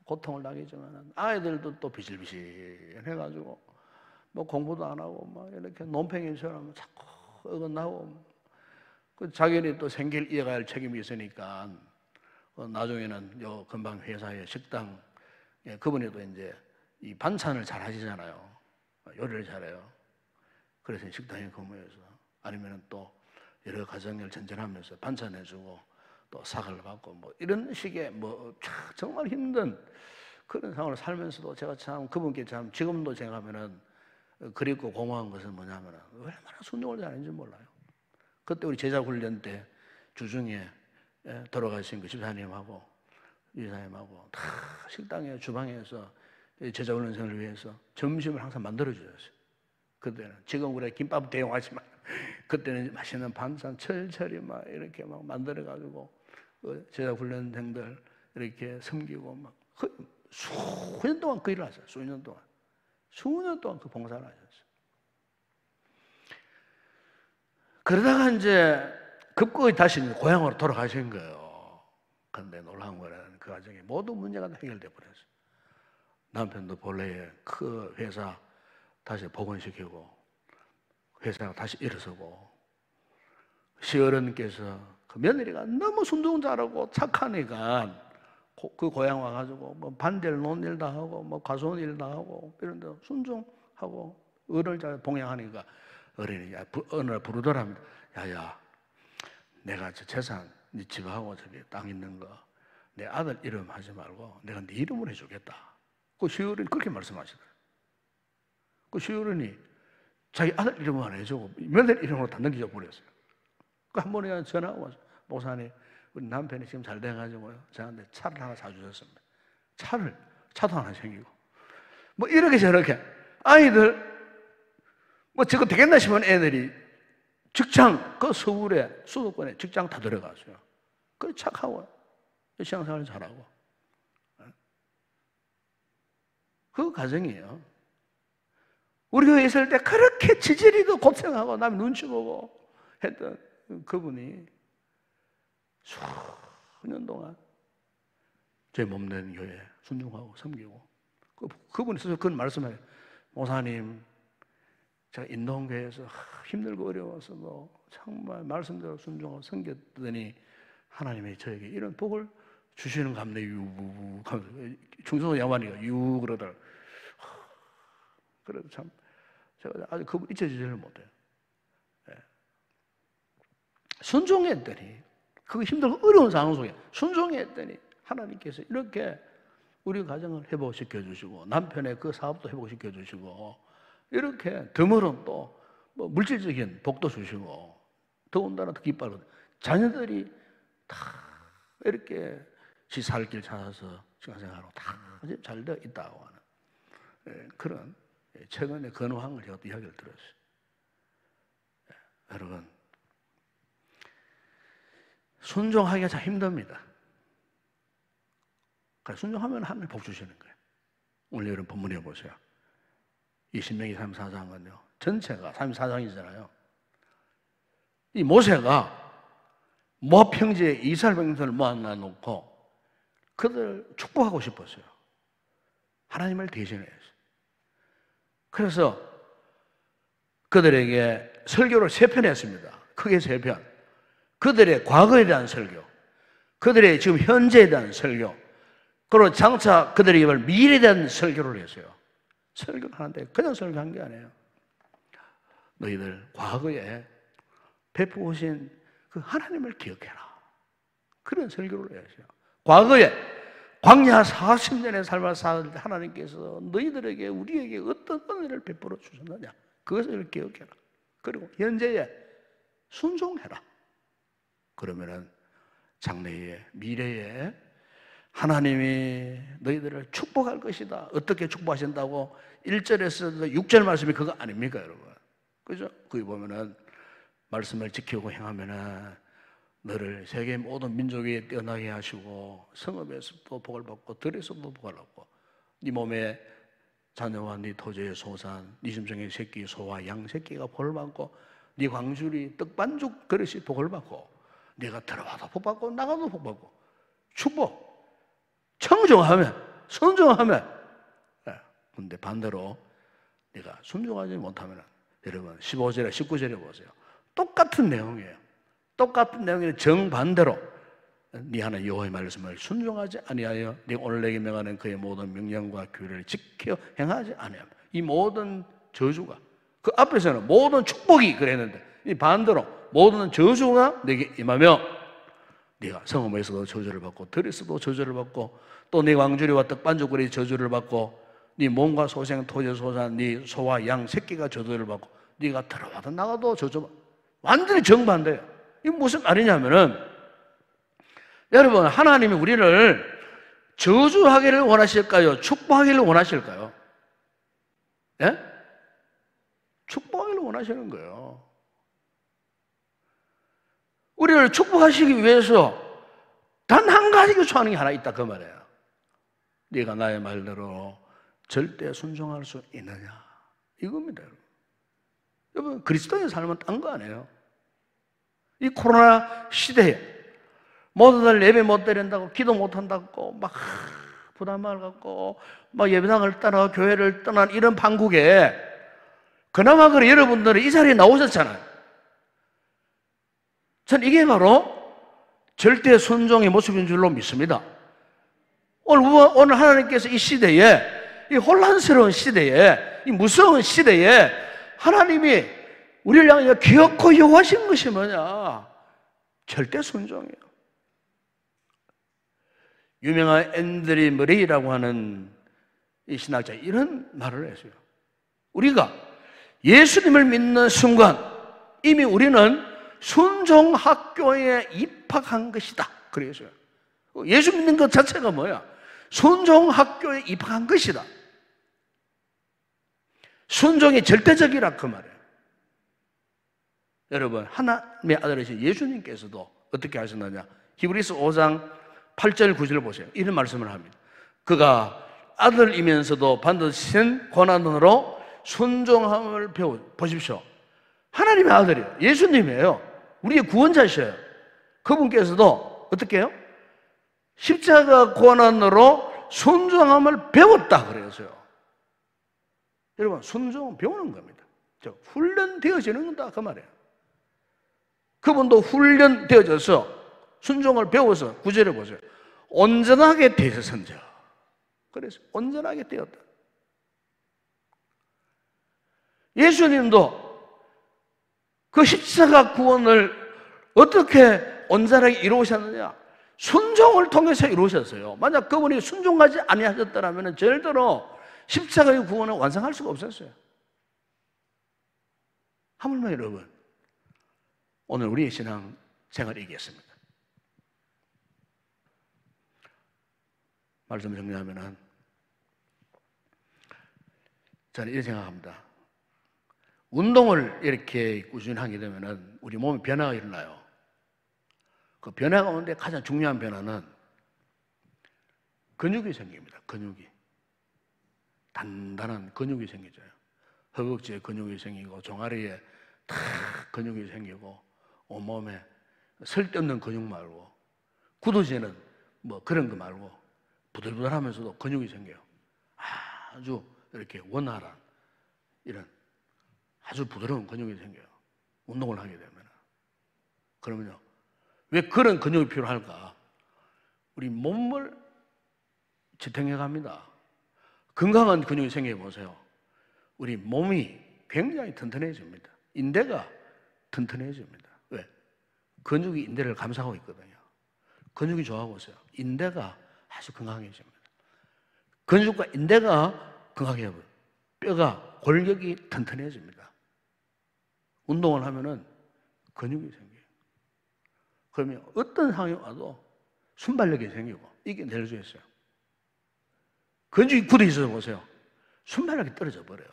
고통을 당했지만 아이들도 또 비실비실 해가지고 뭐 공부도 안 하고 막 이렇게 논팽이처럼 자꾸 어긋나고 그 자기는 또 생계를 이어가야 할 책임이 있으니까 나중에는 요 금방 회사에 식당 그분이도 이제 이 반찬을 잘 하시잖아요. 요리를 잘해요. 그래서 식당에 근무해서 아니면은 또 여러 가정을 전전하면서 반찬해주고 또 사과를 받고 뭐 이런 식의 뭐 정말 힘든 그런 상황을 살면서도 제가 참 그분께 참 지금도 생각하면은 그립고 고마운 것은 뭐냐면은 얼마나 순종을 잘했는지 몰라요. 그때 우리 제자 훈련 때 주중에 돌아가신 그 집사님하고 이사님하고 다 식당에 주방에서 제자 훈련생을 위해서 점심을 항상 만들어 주셨어요. 그때는 지금 우리 김밥 대용하지만 그때는 맛있는 반찬 철철이 막 이렇게 막 만들어 가지고 제자 훈련생들 이렇게 섬기고 막 수년 동안 그 일을 하셨어요. 수년 동안 그 봉사를 하셨어요. 그러다가 이제 급거이 다시 고향으로 돌아가신 거예요. 그런데 놀라운 거는 그 과정에 모든 문제가 해결돼 버렸어요. 남편도 본래 그 회사 다시 복원시키고 회사가 다시 일어서고 시어른께서 그 며느리가 너무 순종 잘하고 착하니까 그 고향 와가지고 뭐 반대를 놓은 일도 하고 뭐 가져온 일도 하고 이런데 순종하고 어른을 잘 동행하니까 어른이 어느 날 부르더랍니다. 야야, 내가 저 재산 네 집하고 저기 땅 있는 거 내 아들 이름 하지 말고 내가 네 이름으로 해주겠다. 그 시어른이 그렇게 말씀하시더라고요. 그 시어른이 자기 아들 이름만 해주고 며느리 이름으로 다 넘겨 버렸어요. 그 한 번에 전화 와서 목사님 우리 남편이 지금 잘 돼가지고 저한테 차를 하나 사주셨습니다. 차도 하나 생기고 뭐 이렇게 저렇게 아이들 뭐 저거 되겠나 싶은 애들이 직장 그 서울에 수도권에 직장 다 들어갔어요. 그래 착하고 신앙생활 잘하고 그 가정이에요. 우리 교회에 있을 때 그렇게 지지리도 고생하고 남 눈치 보고 했던 그분이 수년 동안 제 몸된 교회에 순종하고 섬기고 그분이 스스로 그런 말씀을 해요. 목사님 제가 인도교회에서 힘들고 어려워서도 정말 말씀대로 순종하고 섬겼더니 하나님이 저에게 이런 복을 주시는 감내 유 중소 야만이가 유 그러더라고요. 그래도 참 제가 아주 그분 잊혀지지를 못해요. 순종했더니 그 힘들고 어려운 상황 속에 순종했더니 하나님께서 이렇게 우리 가정을 회복시켜 주시고 남편의 그 사업도 회복시켜 주시고 이렇게 드물은 또 뭐 물질적인 복도 주시고 더군다나 더 기뻐하고 자녀들이 다 이렇게 지 살 길 찾아서 신앙생활하고 다 잘 되어 있다고 하는 그런 최근에 근황을 제가 또 이야기를 들었어요. 여러분 순종하기가 참 힘듭니다. 순종하면 하나님 복 주시는 거예요. 오늘 여러분 본문에 보세요. 이 신명기 34장은요. 전체가 34장이잖아요. 이 모세가 모압 평지에 이스라엘 백성들을 모아놔 놓고 그들을 축복하고 싶었어요. 하나님을 대신해서. 그래서 그들에게 설교를 3편 했습니다. 크게 3편. 그들의 과거에 대한 설교, 그들의 지금 현재에 대한 설교, 그리고 장차 그들에게 올 미래에 대한 설교를 했어요. 설교를 하는데 그냥 설교한 게 아니에요. 너희들 과거에 베푸신 그 하나님을 기억해라. 그런 설교를 했어요. 과거에 광야 40년의 삶을 살 하나님께서 너희들에게 우리에게 어떤 은혜를 베풀어 주셨느냐, 그것을 기억해라. 그리고 현재에 순종해라. 그러면은 장래에, 미래에 하나님이 너희들을 축복할 것이다. 어떻게 축복하신다고 1절에서 6절 말씀이 그거 아닙니까, 여러분? 그죠? 거기 보면은 말씀을 지키고 행하면은 너를 세계 모든 민족에 뛰어나게 하시고 성읍에서도 복을 받고 들에서도 복을 받고 네 몸에 자녀와 네 토지의 소산, 네 심정의 새끼 소와 양 새끼가 복을 받고 네 광주리 떡반죽 그릇이 복을 받고 네가 들어와도 복 받고 나가도 복 받고 축복 청정하면 순종하면. 근데 반대로 네가 순종하지 못하면 여러분 15절에 19절에 보세요. 똑같은 내용이에요. 똑같은 내용이 정반대로 네 하나님 여호와의 말씀을 순종하지 아니하여 네가 오늘 내게 명하는 그의 모든 명령과 규례를 지켜 행하지 아니하면 이 모든 저주가, 그 앞에서는 모든 축복이 그랬는데 이 반대로 모든 저주가 네게 임하며 네가 성읍에서도 저주를 받고 들에서도 저주를 받고 또 네 광주리와 떡반죽거리 저주를 받고 네 몸과 소생 토지 소산 네 소와 양 새끼가 저주를 받고 네가 들어와도 나가도 저주. 완전히 정반대예요. 이게 무슨 말이냐면은 여러분, 하나님이 우리를 저주하기를 원하실까요? 축복하기를 원하실까요? 예? 축복하기를 원하시는 거예요. 우리를 축복하시기 위해서 단 한 가지 요청하는 게 하나 있다, 그 말이에요. 네가 나의 말대로 절대 순종할 수 있느냐, 이겁니다. 여러분, 그리스도의 삶은 딴 거 아니에요. 이 코로나 시대에 모두들 예배 못 드린다고, 기도 못 한다고 막 부담을 갖고 막 예배당을 떠나 교회를 떠난 이런 판국에 그나마 그래 여러분들은 이 자리에 나오셨잖아요. 전 이게 바로 절대 순종의 모습인 줄로 믿습니다. 오늘 하나님께서 이 시대에, 이 혼란스러운 시대에, 이 무서운 시대에 하나님이 우리를 향해 기어코 요구하신 것이 뭐냐? 절대 순종이에요. 유명한 앤드리 머레이라고 하는 이 신학자 이런 말을 했어요. 우리가 예수님을 믿는 순간 이미 우리는 순종학교에 입학한 것이다, 그래서요. 예수 믿는 것 자체가 뭐야? 순종학교에 입학한 것이다. 순종이 절대적이라 그 말이에요. 여러분, 하나님의 아들이신 예수님께서도 어떻게 하셨느냐? 히브리서 5장 8절 9절 보세요. 이런 말씀을 합니다. 그가 아들이면서도 받으신 고난으로 순종함을 보십시오. 하나님의 아들이에요. 예수님이에요. 우리의 구원자셔요. 그분께서도 어떻게 해요? 십자가 고난으로 순종함을 배웠다 그래서요. 여러분, 순종은 배우는 겁니다. 훈련되어지는 거다 그 말이에요. 그분도 훈련되어져서 순종을 배워서 구절에 보세요. 온전하게 되셨은즉. 그래서 온전하게 되었다. 예수님도 그 십자가 구원을 어떻게 온전하게 이루셨느냐? 순종을 통해서 이루셨어요. 만약 그분이 순종하지 아니하셨더라면 절대로 십자가의 구원을 완성할 수가 없었어요. 하물며 여러분, 오늘 우리의 신앙 생활을 얘기했습니다. 말씀을 정리하면은 저는 이렇게 생각합니다. 운동을 이렇게 꾸준히 하게 되면은 우리 몸에 변화가 일어나요. 그 변화 가운데 가장 중요한 변화는 근육이 생깁니다. 근육이. 단단한 근육이 생기죠. 허벅지에 근육이 생기고 종아리에 탁 근육이 생기고 온몸에 쓸데없는 근육 말고 굳어지는 뭐 그런 거 말고 부들부들하면서도 근육이 생겨요. 아주 이렇게 원활한 이런 아주 부드러운 근육이 생겨요. 운동을 하게 되면. 그러면요, 왜 그런 근육이 필요할까? 우리 몸을 지탱해 갑니다. 건강한 근육이 생겨보세요. 우리 몸이 굉장히 튼튼해집니다. 인대가 튼튼해집니다. 왜? 근육이 인대를 감싸고 있거든요. 근육이 좋아보세요. 인대가 아주 건강해집니다. 근육과 인대가 건강해져요. 뼈가 골격이 튼튼해집니다. 운동을 하면은 근육이 생겨요. 그러면 어떤 상황이 와도 순발력이 생기고 이겨낼 수 있어요. 근육이 굳어 있어서 보세요. 순발력이 떨어져 버려요.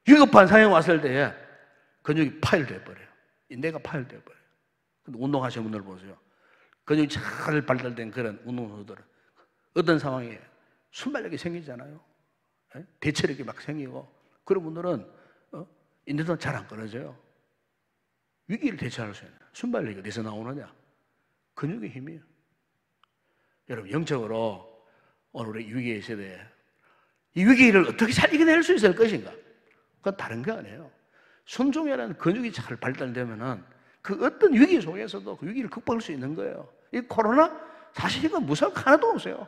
위급한 상황이 왔을 때에 근육이 파열돼 버려요. 인대가 파열돼 버려요. 근데 운동하시는 분들 보세요. 근육이 잘 발달된 그런 운동선수들은 어떤 상황에 순발력이 생기잖아요. 대체력이 막 생기고 그런 분들은 인대도 잘 안 끊어져요. 위기를 대처할 수 있는 순발력이 어디서 나오느냐? 근육의 힘이에요. 여러분 영적으로 오늘 우리 위기의 시대에 이 위기를 어떻게 잘 이겨낼 수 있을 것인가? 그건 다른 게 아니에요. 순종이라는 근육이 잘 발달되면은 그 어떤 위기 속에서도 그 위기를 극복할 수 있는 거예요. 이 코로나 사실 이건 무서울 거 하나도 없어요.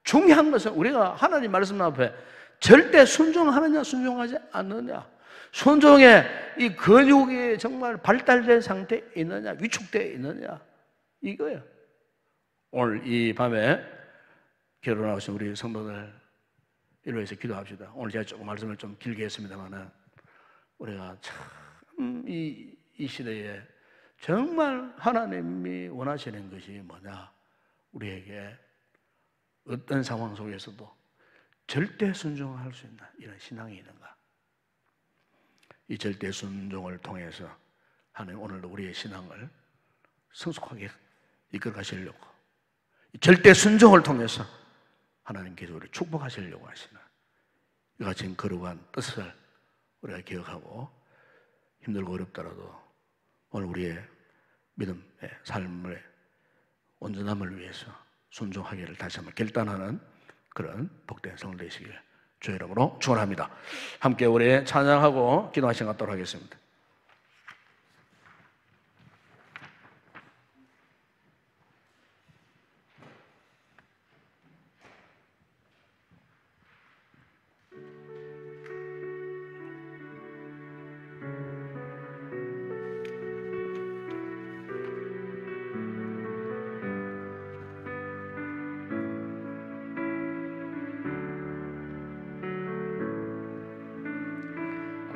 중요한 것은 우리가 하나님 말씀 앞에 절대 순종하느냐 순종하지 않느냐, 순종의 이 근육이 정말 발달된 상태에 있느냐 위축되어 있느냐 이거예요. 오늘 이 밤에 결혼하신 우리 성도들 이를 위해서 기도합시다. 오늘 제가 조금 말씀을 좀 길게 했습니다만 우리가 참 이 시대에 정말 하나님이 원하시는 것이 뭐냐, 우리에게 어떤 상황 속에서도 절대 순종할 수 있는 이런 신앙이 있는가? 이 절대 순종을 통해서 하나님 오늘도 우리의 신앙을 성숙하게 이끌어 가시려고, 이 절대 순종을 통해서 하나님께서 우리를 축복하시려고 하시는 이와 같은 거룩한 뜻을 우리가 기억하고 힘들고 어렵더라도 오늘 우리의 믿음의 삶의 온전함을 위해서 순종하기를 다시 한번 결단하는 그런 복된 성도 되시길 주의 이름으로 축원합니다. 함께 우리 찬양하고 기도하시는 것 갖도록 하겠습니다.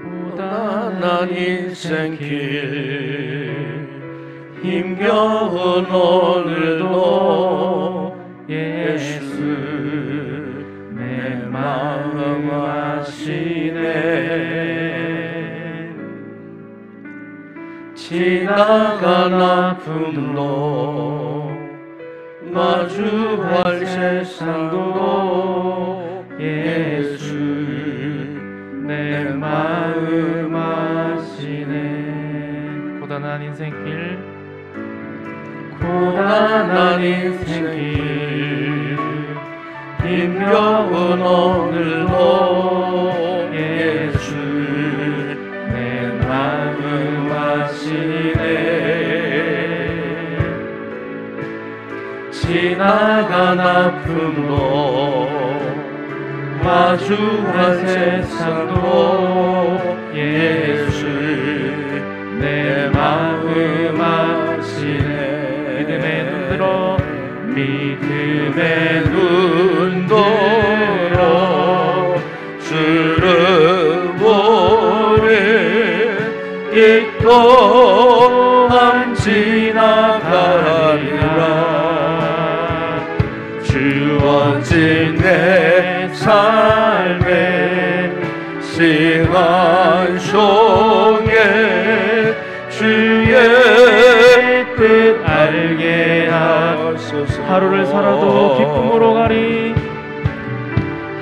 고단한 인생길 힘겨운 오늘도 예수 내 마음 아시네. 지나간 아픔도 마주할 세상도 예수 내 마음 아시네. 고단한 인생길 힘겨운 오늘도 예수 내 마음 아시네. 지나간 아픔도 마주한 세상도 예수 내 마음 아시네. 믿음의 눈 들어 주를 보리. 이 또한 지나가리라. 주어진 내 삶의 시간 속에 주의 뜻 알게 하소서. 하루를 살아도 기쁨으로 가리.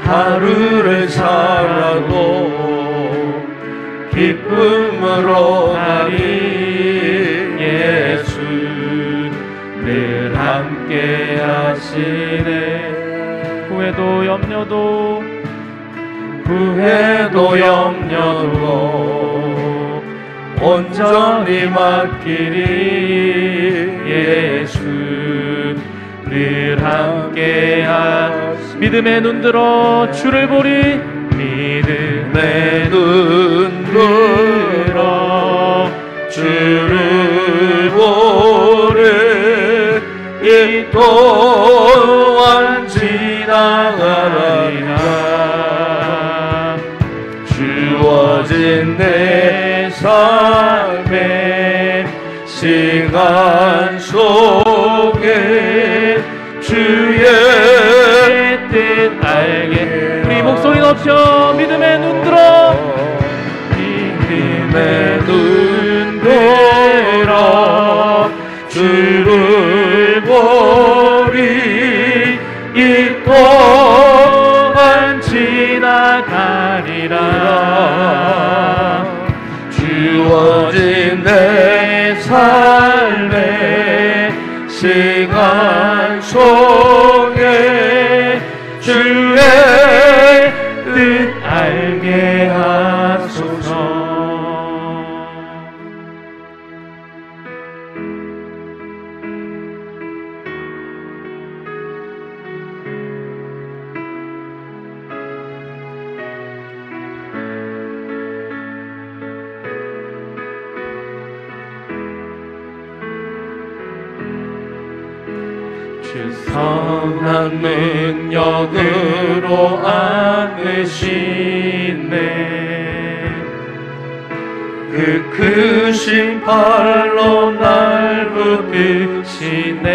하루를 살아도 기쁨으로 가리. 예수 늘 함께 하시네. 후회도 염려도 온전히 맡기리. 예수 늘 함께 하시네. 믿음의 눈 들어 주를 보리. 믿음의 눈 들어 주를 보리. 이 또한 지나가리라. 주어진 내 삶의 시간 속에 주의 뜻 알게. 우리 목소리 높여 믿음의 눈 들어, 믿음의 눈 들어 주를 보리. 이 또한 지나가리라. 주어진 내 삶의 시간 속에 주의 뜻 알게 하소서. 주 선한 능력으로 안으시네. 그 크신 팔로 날 붙드시네.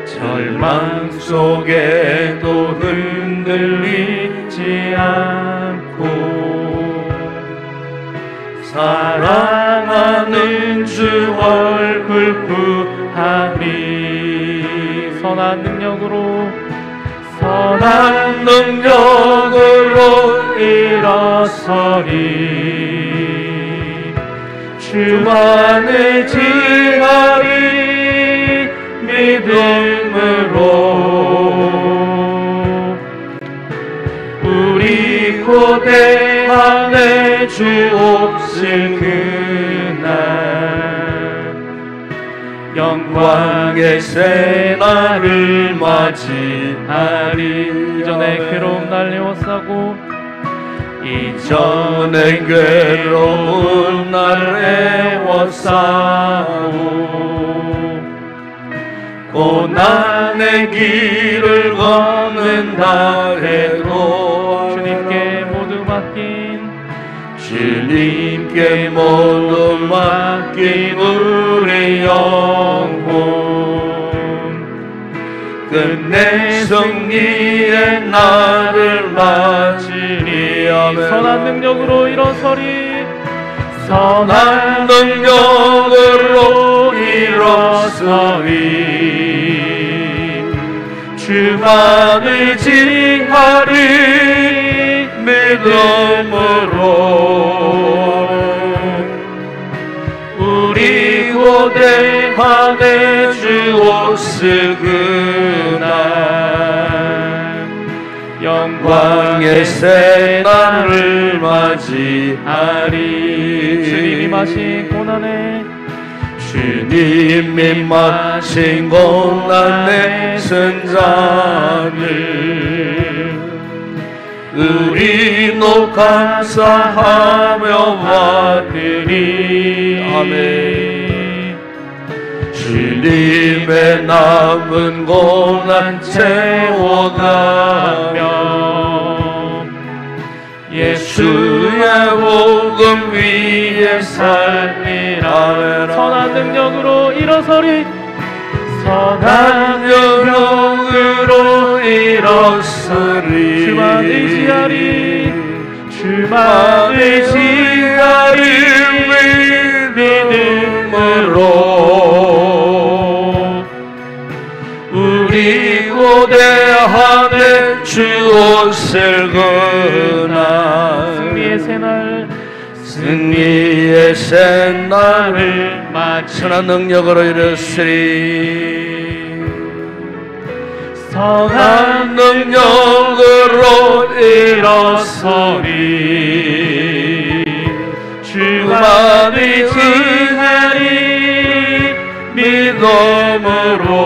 절망 속에도 흔들리지 않고 사랑하는 주 얼굴 구하리. 선한 능력으로 일어서리. 주만을 지하리 믿음으로. 우리 고대하네 주 옵실 그날. 영광의 새날을 맞이하리. 이전에 괴로움 날려싸고 이전에 괴로운 날 애워싸고 고난의 길을 걷는다 해도 주님께 모두 맡긴, 주님께 모두 맡긴 우리 영혼. 끝내 승리의 날을 맞으리. 아멘. 선한 능력으로 일어서리. 선한 능력으로 일어서리. 주만을 지하리 믿음으로. 우리 고대하네 주 오실 그날. 영광의 새날을 맞이하리. 주님이 마신 고난에, 주님이 마신 고난의 승잔을 우리도 감사하며 받으리. 아멘. 주님의 남은 고난 채워가며 예수의 복음 위에 살리라. 선한 능력으로 일어서리. 선한 능력으로 일어서리. 주만 의지하리. 주만 의지하리 믿음으로. 우리 고대하네 주 오실 그날. 승리의 새날, 승리의 새날을 선한 능력으로 이루시리. 선한 능력으로 일어서리. 주만이 지하리 믿음으로.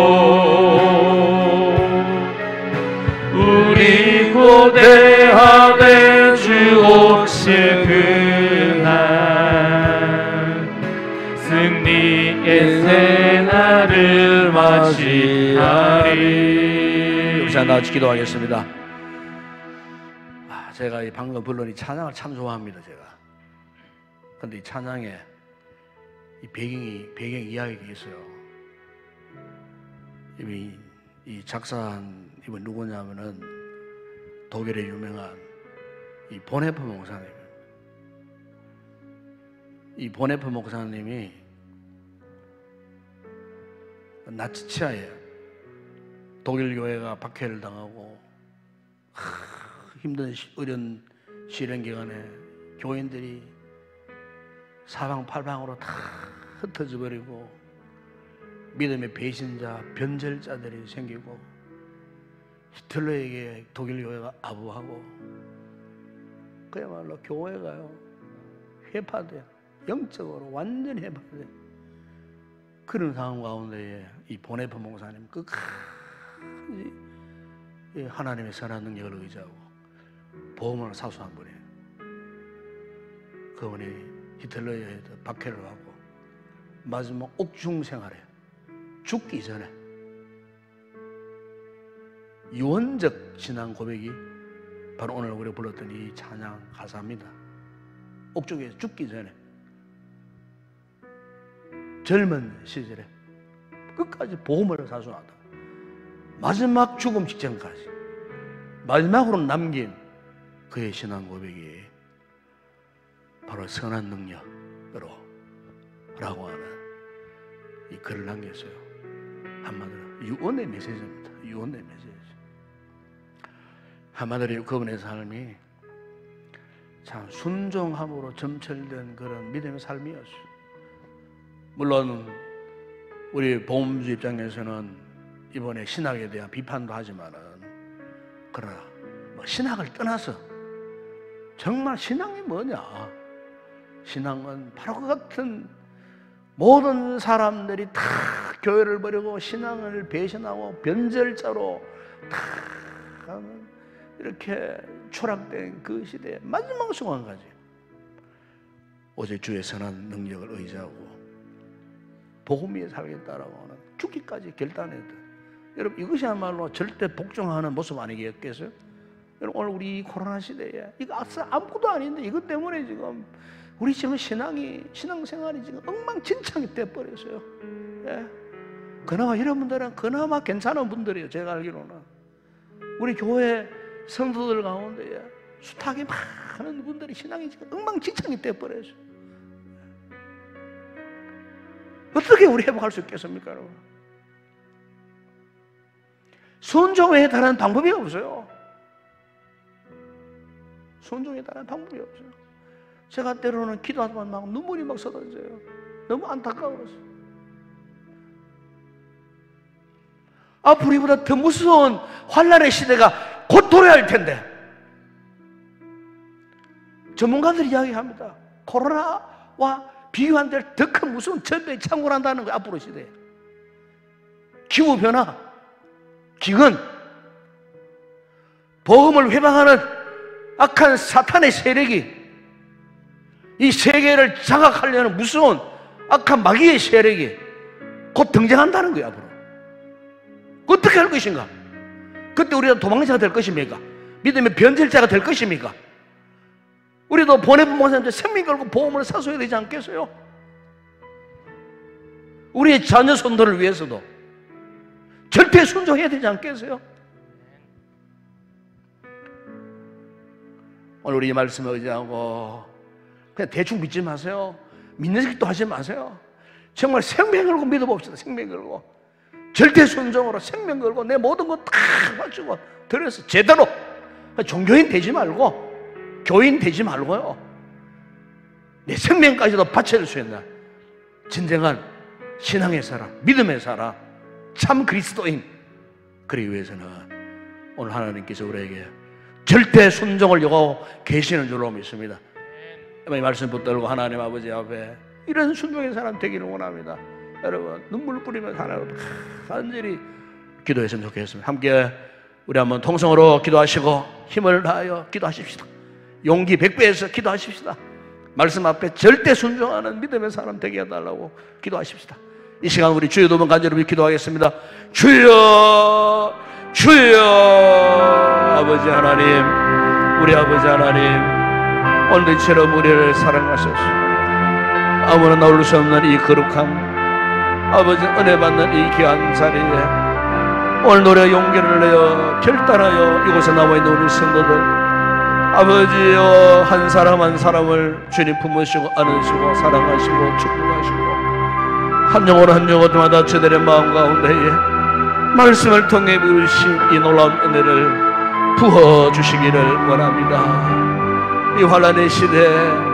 우리 고대하네 주 오실 그날. 승리의 새 시간 같이 기도하겠습니다. 제가 이 방금 불른 이 찬양을 참 좋아합니다. 제가. 근데 이 찬양에 이 배경 이야기가 있어요. 이 작사한 이분 누구냐면은 독일의 유명한 이 보네프 목사님. 이 보네프 목사님이 나치 치하예요. 독일 교회가 박해를 당하고 힘든 어려운 시련 기간에 교인들이 사방팔방으로 다 흩어져 버리고 믿음의 배신자, 변절자들이 생기고 히틀러에게 독일 교회가 아부하고 그야말로 교회가요 회파돼요. 영적으로 완전히 회파돼요. 그런 상황 가운데에 이 보네프 목사님 끝까지 하나님의 선한 능력을 의지하고 보험을 사수한 분이에요. 그분이 히틀러에 의해 박해를 하고 마지막 옥중 생활에 죽기 전에 유언적 신앙 고백이 바로 오늘 우리가 불렀던 이 찬양 가사입니다. 옥중에서 죽기 전에 젊은 시절에 끝까지 복음을 사수하다 마지막 죽음 직전까지 마지막으로 남긴 그의 신앙 고백이 바로 선한 능력으로 라고 하는 이 글을 남겼어요. 한마디로 유언의 메시지입니다. 유언의 메시지. 한마디로 그분의 삶이 참 순종함으로 점철된 그런 믿음의 삶이었어요. 물론 우리 복음주 입장에서는 이번에 신학에 대한 비판도 하지만은 그러나 뭐 신학을 떠나서 정말 신앙이 뭐냐? 신앙은 바로 그 같은 모든 사람들이 다 교회를 버리고 신앙을 배신하고 변절자로 다 이렇게 추락된 그 시대의 마지막 순간까지 오직 주의 선한 능력을 의지하고 복음 위에 살겠다라고 하는 죽기까지 결단했다. 여러분 이것이야말로 절대 복종하는 모습 아니겠어요? 여러분 오늘 우리 코로나 시대에 이거 아무것도 아닌데 이것 때문에 지금 우리 지금 신앙생활이 지금 엉망진창이 돼버렸어요. 예? 그나마 여러분들은 그나마 괜찮은 분들이에요. 제가 알기로는 우리 교회 성도들 가운데 수탁이 많은 분들이 신앙이 지금 엉망진창이 돼버렸어요. 어떻게 우리 회복할 수 있겠습니까, 여러분? 순종에 달하는 방법이 없어요. 순종에 달하는 방법이 없어요. 제가 때로는 기도하다만 막 눈물이 막 쏟아져요. 너무 안타까워서. 앞으로 이보다 더 무서운 환난의 시대가 곧 도래할 텐데 전문가들이 이야기합니다. 코로나와 비교한들 더 큰 무서운 전쟁이 창궐한다는 거예요. 앞으로 시대에. 기후변화, 기근, 복음을 회방하는 악한 사탄의 세력이 이 세계를 장악하려는 무서운 악한 마귀의 세력이 곧 등장한다는 거예요. 앞으로 어떻게 할 것인가? 그때 우리가 도망자가 될 것입니까? 믿음의 변절자가 될 것입니까? 우리도 보내본 목사님한테 생명 걸고 보험을 사수해야 되지 않겠어요? 우리의 자녀 손들을 위해서도 절대 순종해야 되지 않겠어요? 오늘 우리 이 말씀을 의지하고 그냥 대충 믿지 마세요. 믿는 식도 하지 마세요. 정말 생명 걸고 믿어봅시다. 생명 걸고 절대 순종으로 생명 걸고 내 모든 거 다 바치고 들여서 제대로 종교인 되지 말고 교인 되지 말고요. 내 생명까지도 바쳐줄 수 있는 진정한 신앙의 사람, 믿음의 사람, 참 그리스도인. 그러기 위해서는 오늘 하나님께서 우리에게 절대 순종을 요구하고 계시는 줄로 믿습니다. 이 말씀 붙들고 하나님 아버지 앞에 이런 순종의 사람 되기를 원합니다. 여러분 눈물 뿌리면서 하나님 간절히 기도했으면 좋겠습니다. 함께 우리 한번 통성으로 기도하시고 힘을 다하여 기도하십시다. 용기 100배에서 기도하십시다. 말씀 앞에 절대 순종하는 믿음의 사람 되게 해달라고 기도하십시다. 이 시간 우리 주여 두 번 간절히 기도하겠습니다. 주여 주여. 아버지 하나님, 우리 아버지 하나님, 오늘처럼 우리를 사랑하셔서 아무나 나올 수 없는 이 거룩한 아버지 은혜 받는 이 귀한 자리에 오늘 노래 용기를 내어 결단하여 이곳에 나와 있는 우리 성도들 아버지여, 한 사람 한 사람을 주님 품으시고 안으시고 사랑하시고 축복하시고 한 영혼 한 영혼마다 저들의 마음 가운데에 말씀을 통해 부으신 이 놀라운 은혜를 부어주시기를 원합니다. 이 환난의 시대,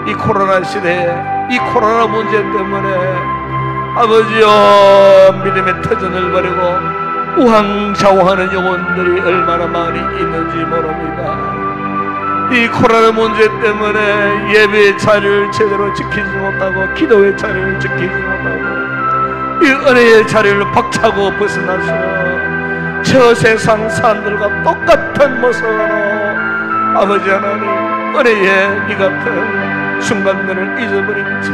이 코로나 시대, 이 코로나 문제 때문에 아버지여, 믿음의 터전을 버리고 우왕좌왕하는 영혼들이 얼마나 많이 있는지 모릅니다. 이 코로나 문제 때문에 예배의 자리를 제대로 지키지 못하고 기도의 자리를 지키지 못하고 이 은혜의 자리를 박차고 벗어나서 저 세상 사람들과 똑같은 모습으로 아버지 하나님 은혜의 이 같은 순간들을 잊어버린 채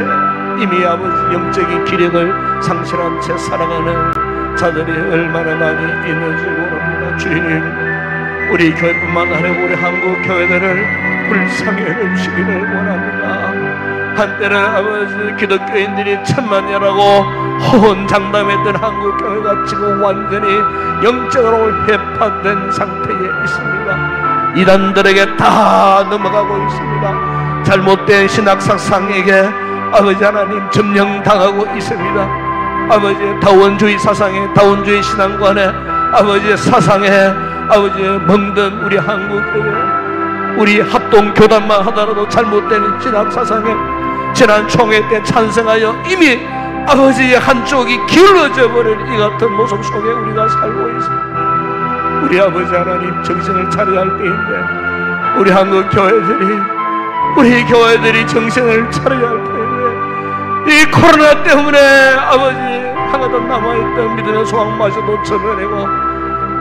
이미 아버지 영적인 기력을 상실한 채 살아가는 자들이 얼마나 많이 있는지 모릅니다. 주님, 우리 교회뿐만 아니라 우리 한국 교회들을 불쌍히 주시기를 원합니다. 한때는 아버지 기독교인들이 천만이라고 호언장담했던 한국 교회가 지금 완전히 영적으로 해파된 상태에 있습니다. 이단들에게 다 넘어가고 있습니다. 잘못된 신학사상에게 아버지 하나님 점령당하고 있습니다. 아버지 다원주의 사상에, 다원주의 신앙관에, 아버지 사상에 아버지 멍든 우리 한국교회, 우리 합동교단만 하더라도 잘못된 신학사상에 지난 총회 때 찬성하여 이미 아버지의 한쪽이 기울어져 버린 이 같은 모습 속에 우리가 살고 있습니다. 우리 아버지 하나님 정신을 차려야 할 때인데 우리 한국 교회들이, 우리 교회들이 정신을 차려야 할 때인데 이 코로나 때문에 아버지 하나도 남아있던 믿음의 소망마저도 저버리고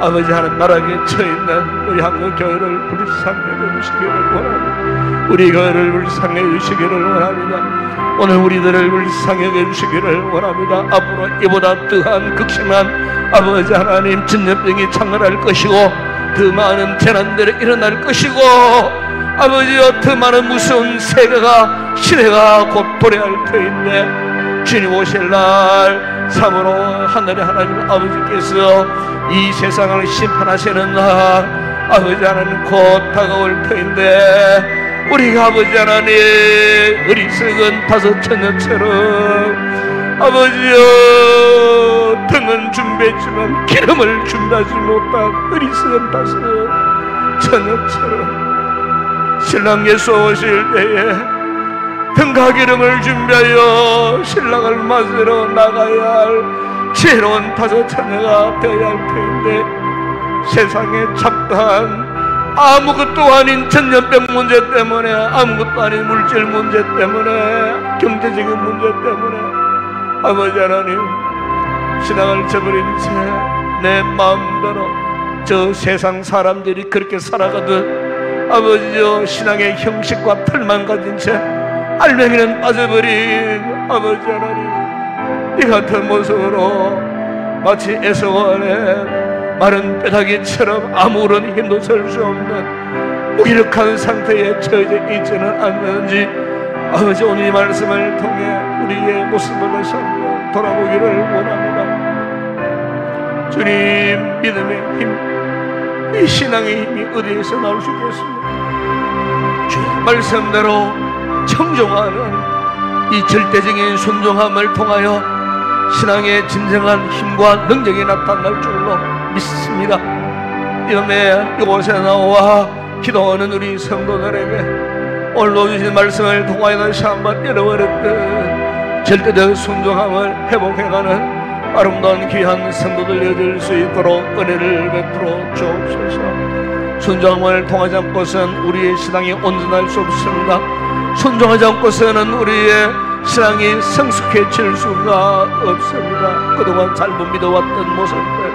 아버지 하나님 나락에 처해있는 우리 한국 교회를 불쌍히 여겨주시기를 원합니다. 우리 교회를 불쌍히 여겨주시기를 원합니다. 오늘 우리들을 불쌍히 여겨주시기를 원합니다. 앞으로 이보다 더한 극심한 아버지 하나님 전염병이 창궐할 것이고 더 많은 재난들이 일어날 것이고 아버지여 더 많은 무서운 세계가 시대가 곧 도래할 터인데 주님 오실 날 참으로 하늘의 하나님 아버지께서 이 세상을 심판하시는 날 아버지 하나님 곧 다가올 터인데 우리가 아버지 하나님 어리석은 다섯 처녀처럼 아버지여 등은 준비했지만 기름을 준비하지 못한 어리석은 다섯 처녀처럼 신랑 예수 오실 때에 등과 기름을 준비하여 신랑을 맞으러 나가야 할 지혜로운 다섯 처녀가 되어야 할 텐데 세상에 잡다한 아무것도 아닌 전염병 문제 때문에, 아무것도 아닌 물질 문제 때문에, 경제적인 문제 때문에 아버지 하나님 신앙을 저버린 채 내 마음대로 저 세상 사람들이 그렇게 살아가듯 아버지여 신앙의 형식과 틀만 가진 채 알맹이는 빠져버린 아버지 하나님 이 같은 모습으로 마치 에서원의 마른 뼈다귀처럼 아무런 힘도 쓸 수 없는 무기력한 상태에 처해져 있지는 않는지 아버지 오늘 이 말씀을 통해 우리의 모습을 다시 한번 돌아보기를 원합니다. 주님 믿음의 힘, 이 신앙의 힘이 어디에서 나올 수 있겠습니까? 주의 말씀대로 청종하는 이 절대적인 순종함을 통하여 신앙의 진정한 힘과 능력이 나타날 줄로 믿습니다. 이놈의 이곳에 나와 기도하는 우리 성도들에게 오늘도 주신 말씀을 통하여 다시 한번 잃어버렸던 절대적 순종함을 회복해가는 아름다운 귀한 성도들 되어줄 수 있도록 은혜를 베풀어 주옵소서. 순종함을 통하지 않고서는 우리의 신앙이 온전할 수 없습니다. 순종하지 않고서는 우리의 신앙이 성숙해질 수가 없습니다. 그동안 잘못 믿어왔던 모습들,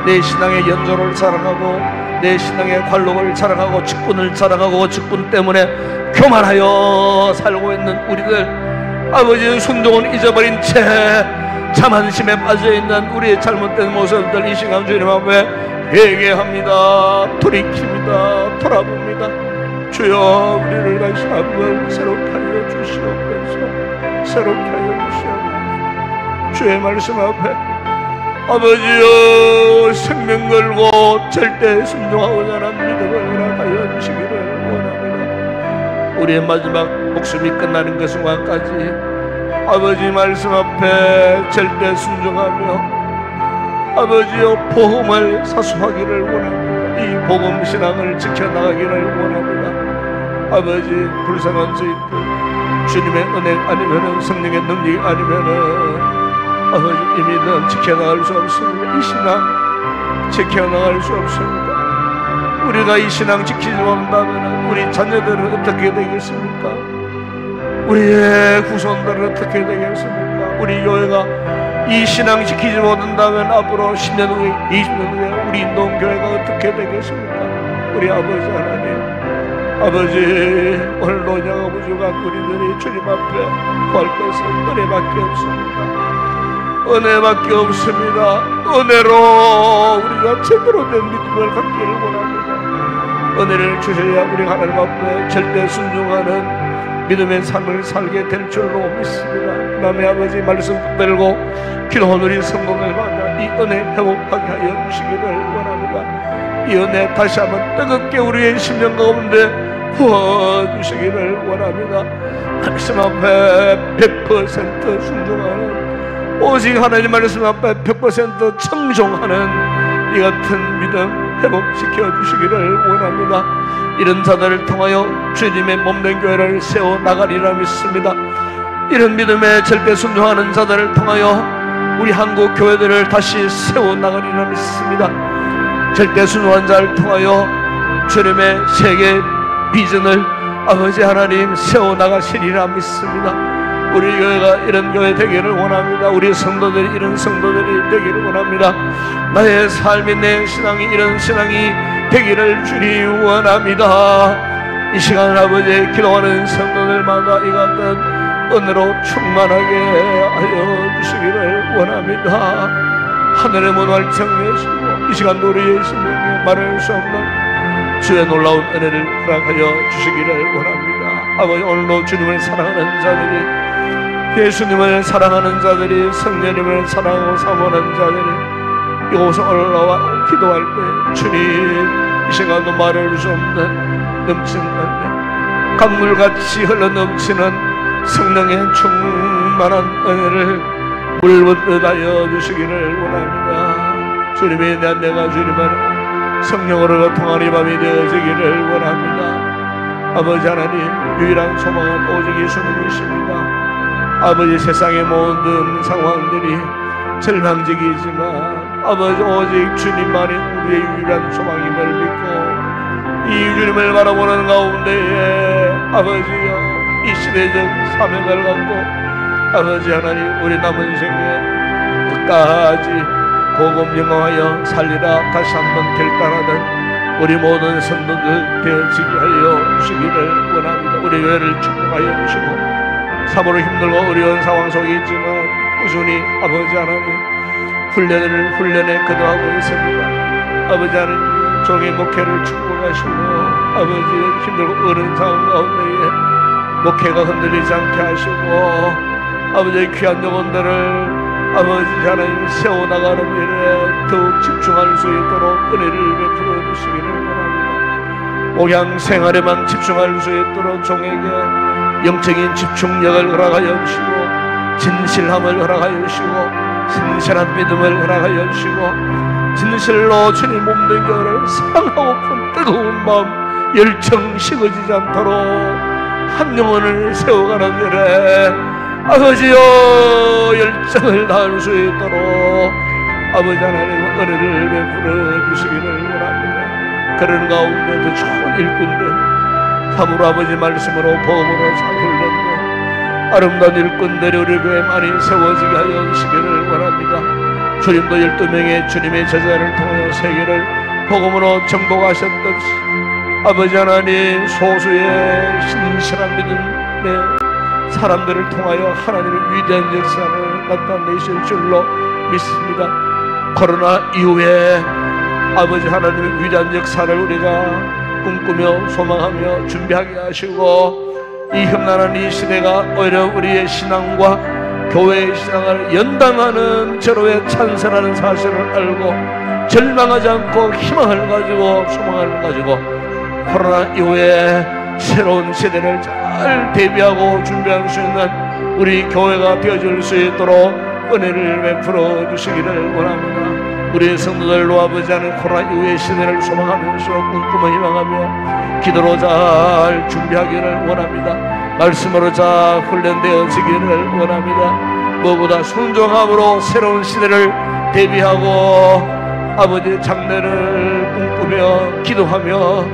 내 신앙의 연조를 자랑하고 내 신앙의 관록을 자랑하고 직분을 자랑하고 직분 때문에 교만하여 살고 있는 우리들, 아버지의 순종을 잊어버린 채 자만심에 빠져있는 우리의 잘못된 모습들 이 시간 주님 앞에 회개합니다. 돌이킵니다. 돌아봅니다. 주여 우리를 다시 한번 새롭게 하여 주시옵소서. 새롭게 하여 주시옵소서. 주의 말씀 앞에 아버지여 생명 걸고 절대 순종하고자 하는 믿음을 허락하여 주시기를 원합니다. 우리의 마지막 목숨이 끝나는 그 순간까지 아버지 말씀 앞에 절대 순종하며 아버지여 복음을 사수하기를 원합니다. 이 복음 신앙을 지켜나가기를 원합니다. 아버지 불쌍한 저희들 주님의 은혜 아니면은 성령의 능력이 아니면은 아버지 이 믿음 지켜나갈 수 없습니다. 이 신앙 지켜나갈 수 없습니다. 우리가 이 신앙 지키지 못한다면 우리 자녀들은 어떻게 되겠습니까? 우리의 후손들은 어떻게 되겠습니까? 우리 교회가 이 신앙 지키지 못한다면 앞으로 10년 후에 20년 후에 우리 인동교회가 어떻게 되겠습니까? 우리 아버지 하나님 아버지 오늘도 영화 부족한 우리들이 주님 앞에 구할 것은 은혜밖에 없습니다. 은혜밖에 없습니다. 은혜로 우리가 제대로 된 믿음을 갖기를 원합니다. 은혜를 주셔야 우리 하나님 앞에 절대 순종하는 믿음의 삶을 살게 될 줄로 믿습니다. 남의 아버지 말씀 붙들고 기도하는 우리 성도들마다 이 은혜 회복하게 하여 주시기를 원합니다. 이 은혜 다시 한번 뜨겁게 우리의 심령 가운데 부어주시기를 원합니다. 말씀 앞에 100% 순종하는 오직 하나님 말씀 앞에 100% 청종하는 이 같은 믿음 회복시켜 주시기를 원합니다. 이런 자들을 통하여 주님의 몸된 교회를 세워나가리라 믿습니다. 이런 믿음에 절대 순종하는 자들을 통하여 우리 한국 교회들을 다시 세워나가리라 믿습니다. 절대 순종한 자를 통하여 주님의 세계 비전을 아버지 하나님 세워나가시리라 믿습니다. 우리 교회가 이런 교회 되기를 원합니다. 우리 성도들이 이런 성도들이 되기를 원합니다. 나의 삶이 내 신앙이 이런 신앙이 되기를 주니 원합니다. 이 시간 아버지 기도하는 성도들마다 이 같은 은혜로 충만하게 하여 주시기를 원합니다. 하늘의 문을 정리하시고 이 시간도 우리의 심령에 말할 수 없는 주의 놀라운 은혜를 허락하여 주시기를 원합니다. 아버지 오늘도 주님을 사랑하는 자들이 예수님을 사랑하는 자들이 성령님을 사랑하고 사모하는 자들이 이곳에 올라와 기도할 때 주님 이 시간도 말할 수 없는 넘치는 은혜 강물같이 흘러넘치는 성령의 충만한 은혜를 물붓듯 하여 주시기를 원합니다. 주님에 대한 내가 주님을 성령으로 통하는 이 밤이 되어지기를 원합니다. 아버지 하나님 유일한 소망은 오직 예수님이십니다. 아버지 세상의 모든 상황들이 절망적이지만 아버지 오직 주님만이 우리의 유일한 소망임을 믿고 이 주님을 바라보는 가운데에 아버지여 이 시대적 사명을 갖고 아버지 하나님 우리 남은 생에 끝까지 복음 영화하여 살리라 다시 한번 결단하던 우리 모든 성도들 되어지게 하여 주시기를 원합니다. 우리 교회를 축복하여 주시고 참으로 힘들고 어려운 상황 속에 있지만 꾸준히 아버지 하나님 훈련에 거듭하고 있습니다. 아버지 하나님 종의 목회를 축복하시고 아버지 힘들고 어려운 상황 가운데에 목회가 흔들리지 않게 하시고 아버지의 귀한 영혼들을 아버지 하나님 세워나가는 일에 더욱 집중할 수 있도록 은혜를 베풀어 주시기를 원합니다. 목양 생활에만 집중할 수 있도록 종에게 영적인 집중력을 허락하여 주시고 진실함을 허락하여 주시고 신실한 믿음을 허락하여 주시고 진실로 주님 몸된 교회를 사랑하고픈 뜨거운 마음 열정 식어지지 않도록 한 영혼을 세워가는 일에 아버지여 열정을 다할 수 있도록 아버지 하나님 은혜를 베풀어 주시기를 원합니다. 그런 가운데 더 좋은 일꾼들 참으로 아버지 말씀으로 복음으로 사hul렸네 아름다운 일꾼들이 우리 교회에 많이 세워지게 하여 주시기를 원합니다. 주님도 12명의 주님의 제자를 통하여 세계를 복음으로 정복하셨듯이 아버지 하나님 소수의 신실한 믿음의 사람들을 통하여 하나님의 위대한 역사를 나타내실 줄로 믿습니다. 코로나 이후에 아버지 하나님의 위대한 역사를 우리가 꿈꾸며 소망하며 준비하게 하시고, 이 험난한 이 시대가 오히려 우리의 신앙과 교회의 신앙을 연단하는 절호의 찬세라는 사실을 알고 절망하지 않고 희망을 가지고 소망을 가지고 코로나 이후에 새로운 시대를 잘 대비하고 준비할 수 있는 우리 교회가 되어줄 수 있도록 은혜를 베풀어 주시기를 원합니다. 우리의 성도들로 아버지 하는 코로나 이후의 시대를 소망하면서 꿈꾸며 희망하며 기도로 잘 준비하기를 원합니다. 말씀으로 잘 훈련되어지기를 원합니다. 무엇보다 순종함으로 새로운 시대를 대비하고 아버지의 장래를 꿈꾸며 기도하며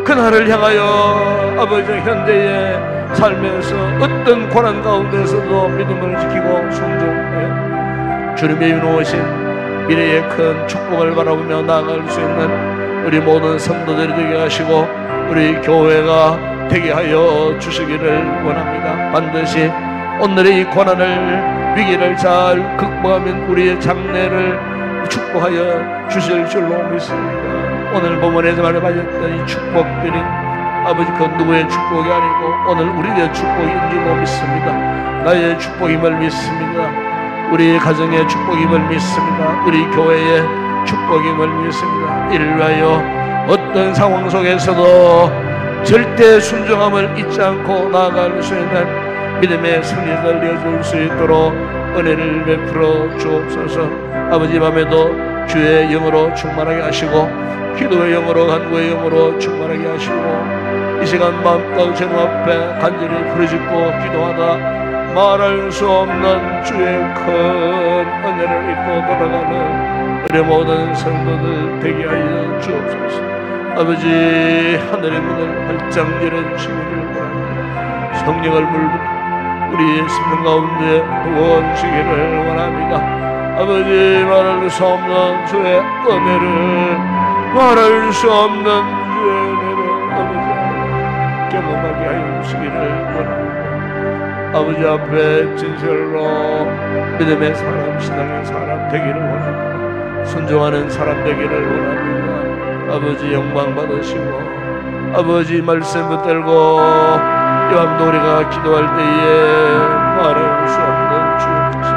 그날을 향하여 아버지 현대의 살면서 어떤 고난 가운데서도 믿음을 지키고 순종하여 주님의 이루어진 미래의 큰 축복을 바라보며 나아갈 수 있는 우리 모든 성도들이 되게 하시고 우리 교회가 되게 하여 주시기를 원합니다. 반드시 오늘의 이 고난을 위기를 잘 극복하면 우리의 장래를 축복하여 주실 줄로 믿습니다. 오늘 본문에서 말씀하셨던 이 축복들이 아버지 그 누구의 축복이 아니고 오늘 우리의 축복인 줄로 믿습니다. 나의 축복임을 믿습니다. 우리 가정의 축복임을 믿습니다. 우리 교회의 축복임을 믿습니다. 이를 위하여 어떤 상황 속에서도 절대 순종함을 잊지 않고 나아갈 수 있는 믿음의 승리를 되어줄 수 있도록 은혜를 베풀어 주옵소서. 아버지 밤에도 주의 영으로 충만하게 하시고 기도의 영으로 간구의 영으로 충만하게 하시고 이 시간 마음껏 주님 앞에 간절히 부르짖고 기도하다 말할 수 없는 주의 큰 은혜를 입고 돌아가는 우리 모든 성도들 되게 하여 주옵소서. 아버지 하늘의 문을 활짝 열어주시기를 원합니다. 성령을 물부터 우리의 심령 가운데 부어주시기를 원합니다. 아버지 말할 수 없는 주의 은혜를 말할 수 없는 주의 은혜를 아버지 경험하게 하여 주시기를 원합니다. 아버지 앞에 진실로 믿음의 사람, 신앙의 사람 되기를 원합니다. 순종하는 사람 되기를 원합니다. 아버지 영광 받으시고 아버지 말씀 붙들고 이 밤도 우리가 기도할 때에 말할 수 없는 주의 뜻을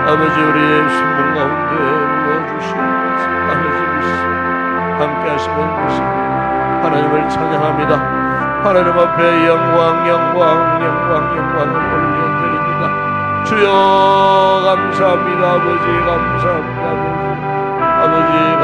아버지 우리의 심령 가운데 부어주시옵소서. 아버지 믿습니다. 함께 하시는 것입니다. 하나님을 찬양합니다. 하나님 앞에 영광을 올려드립니다. 주여 감사합니다. 아버지 감사합니다. 아버지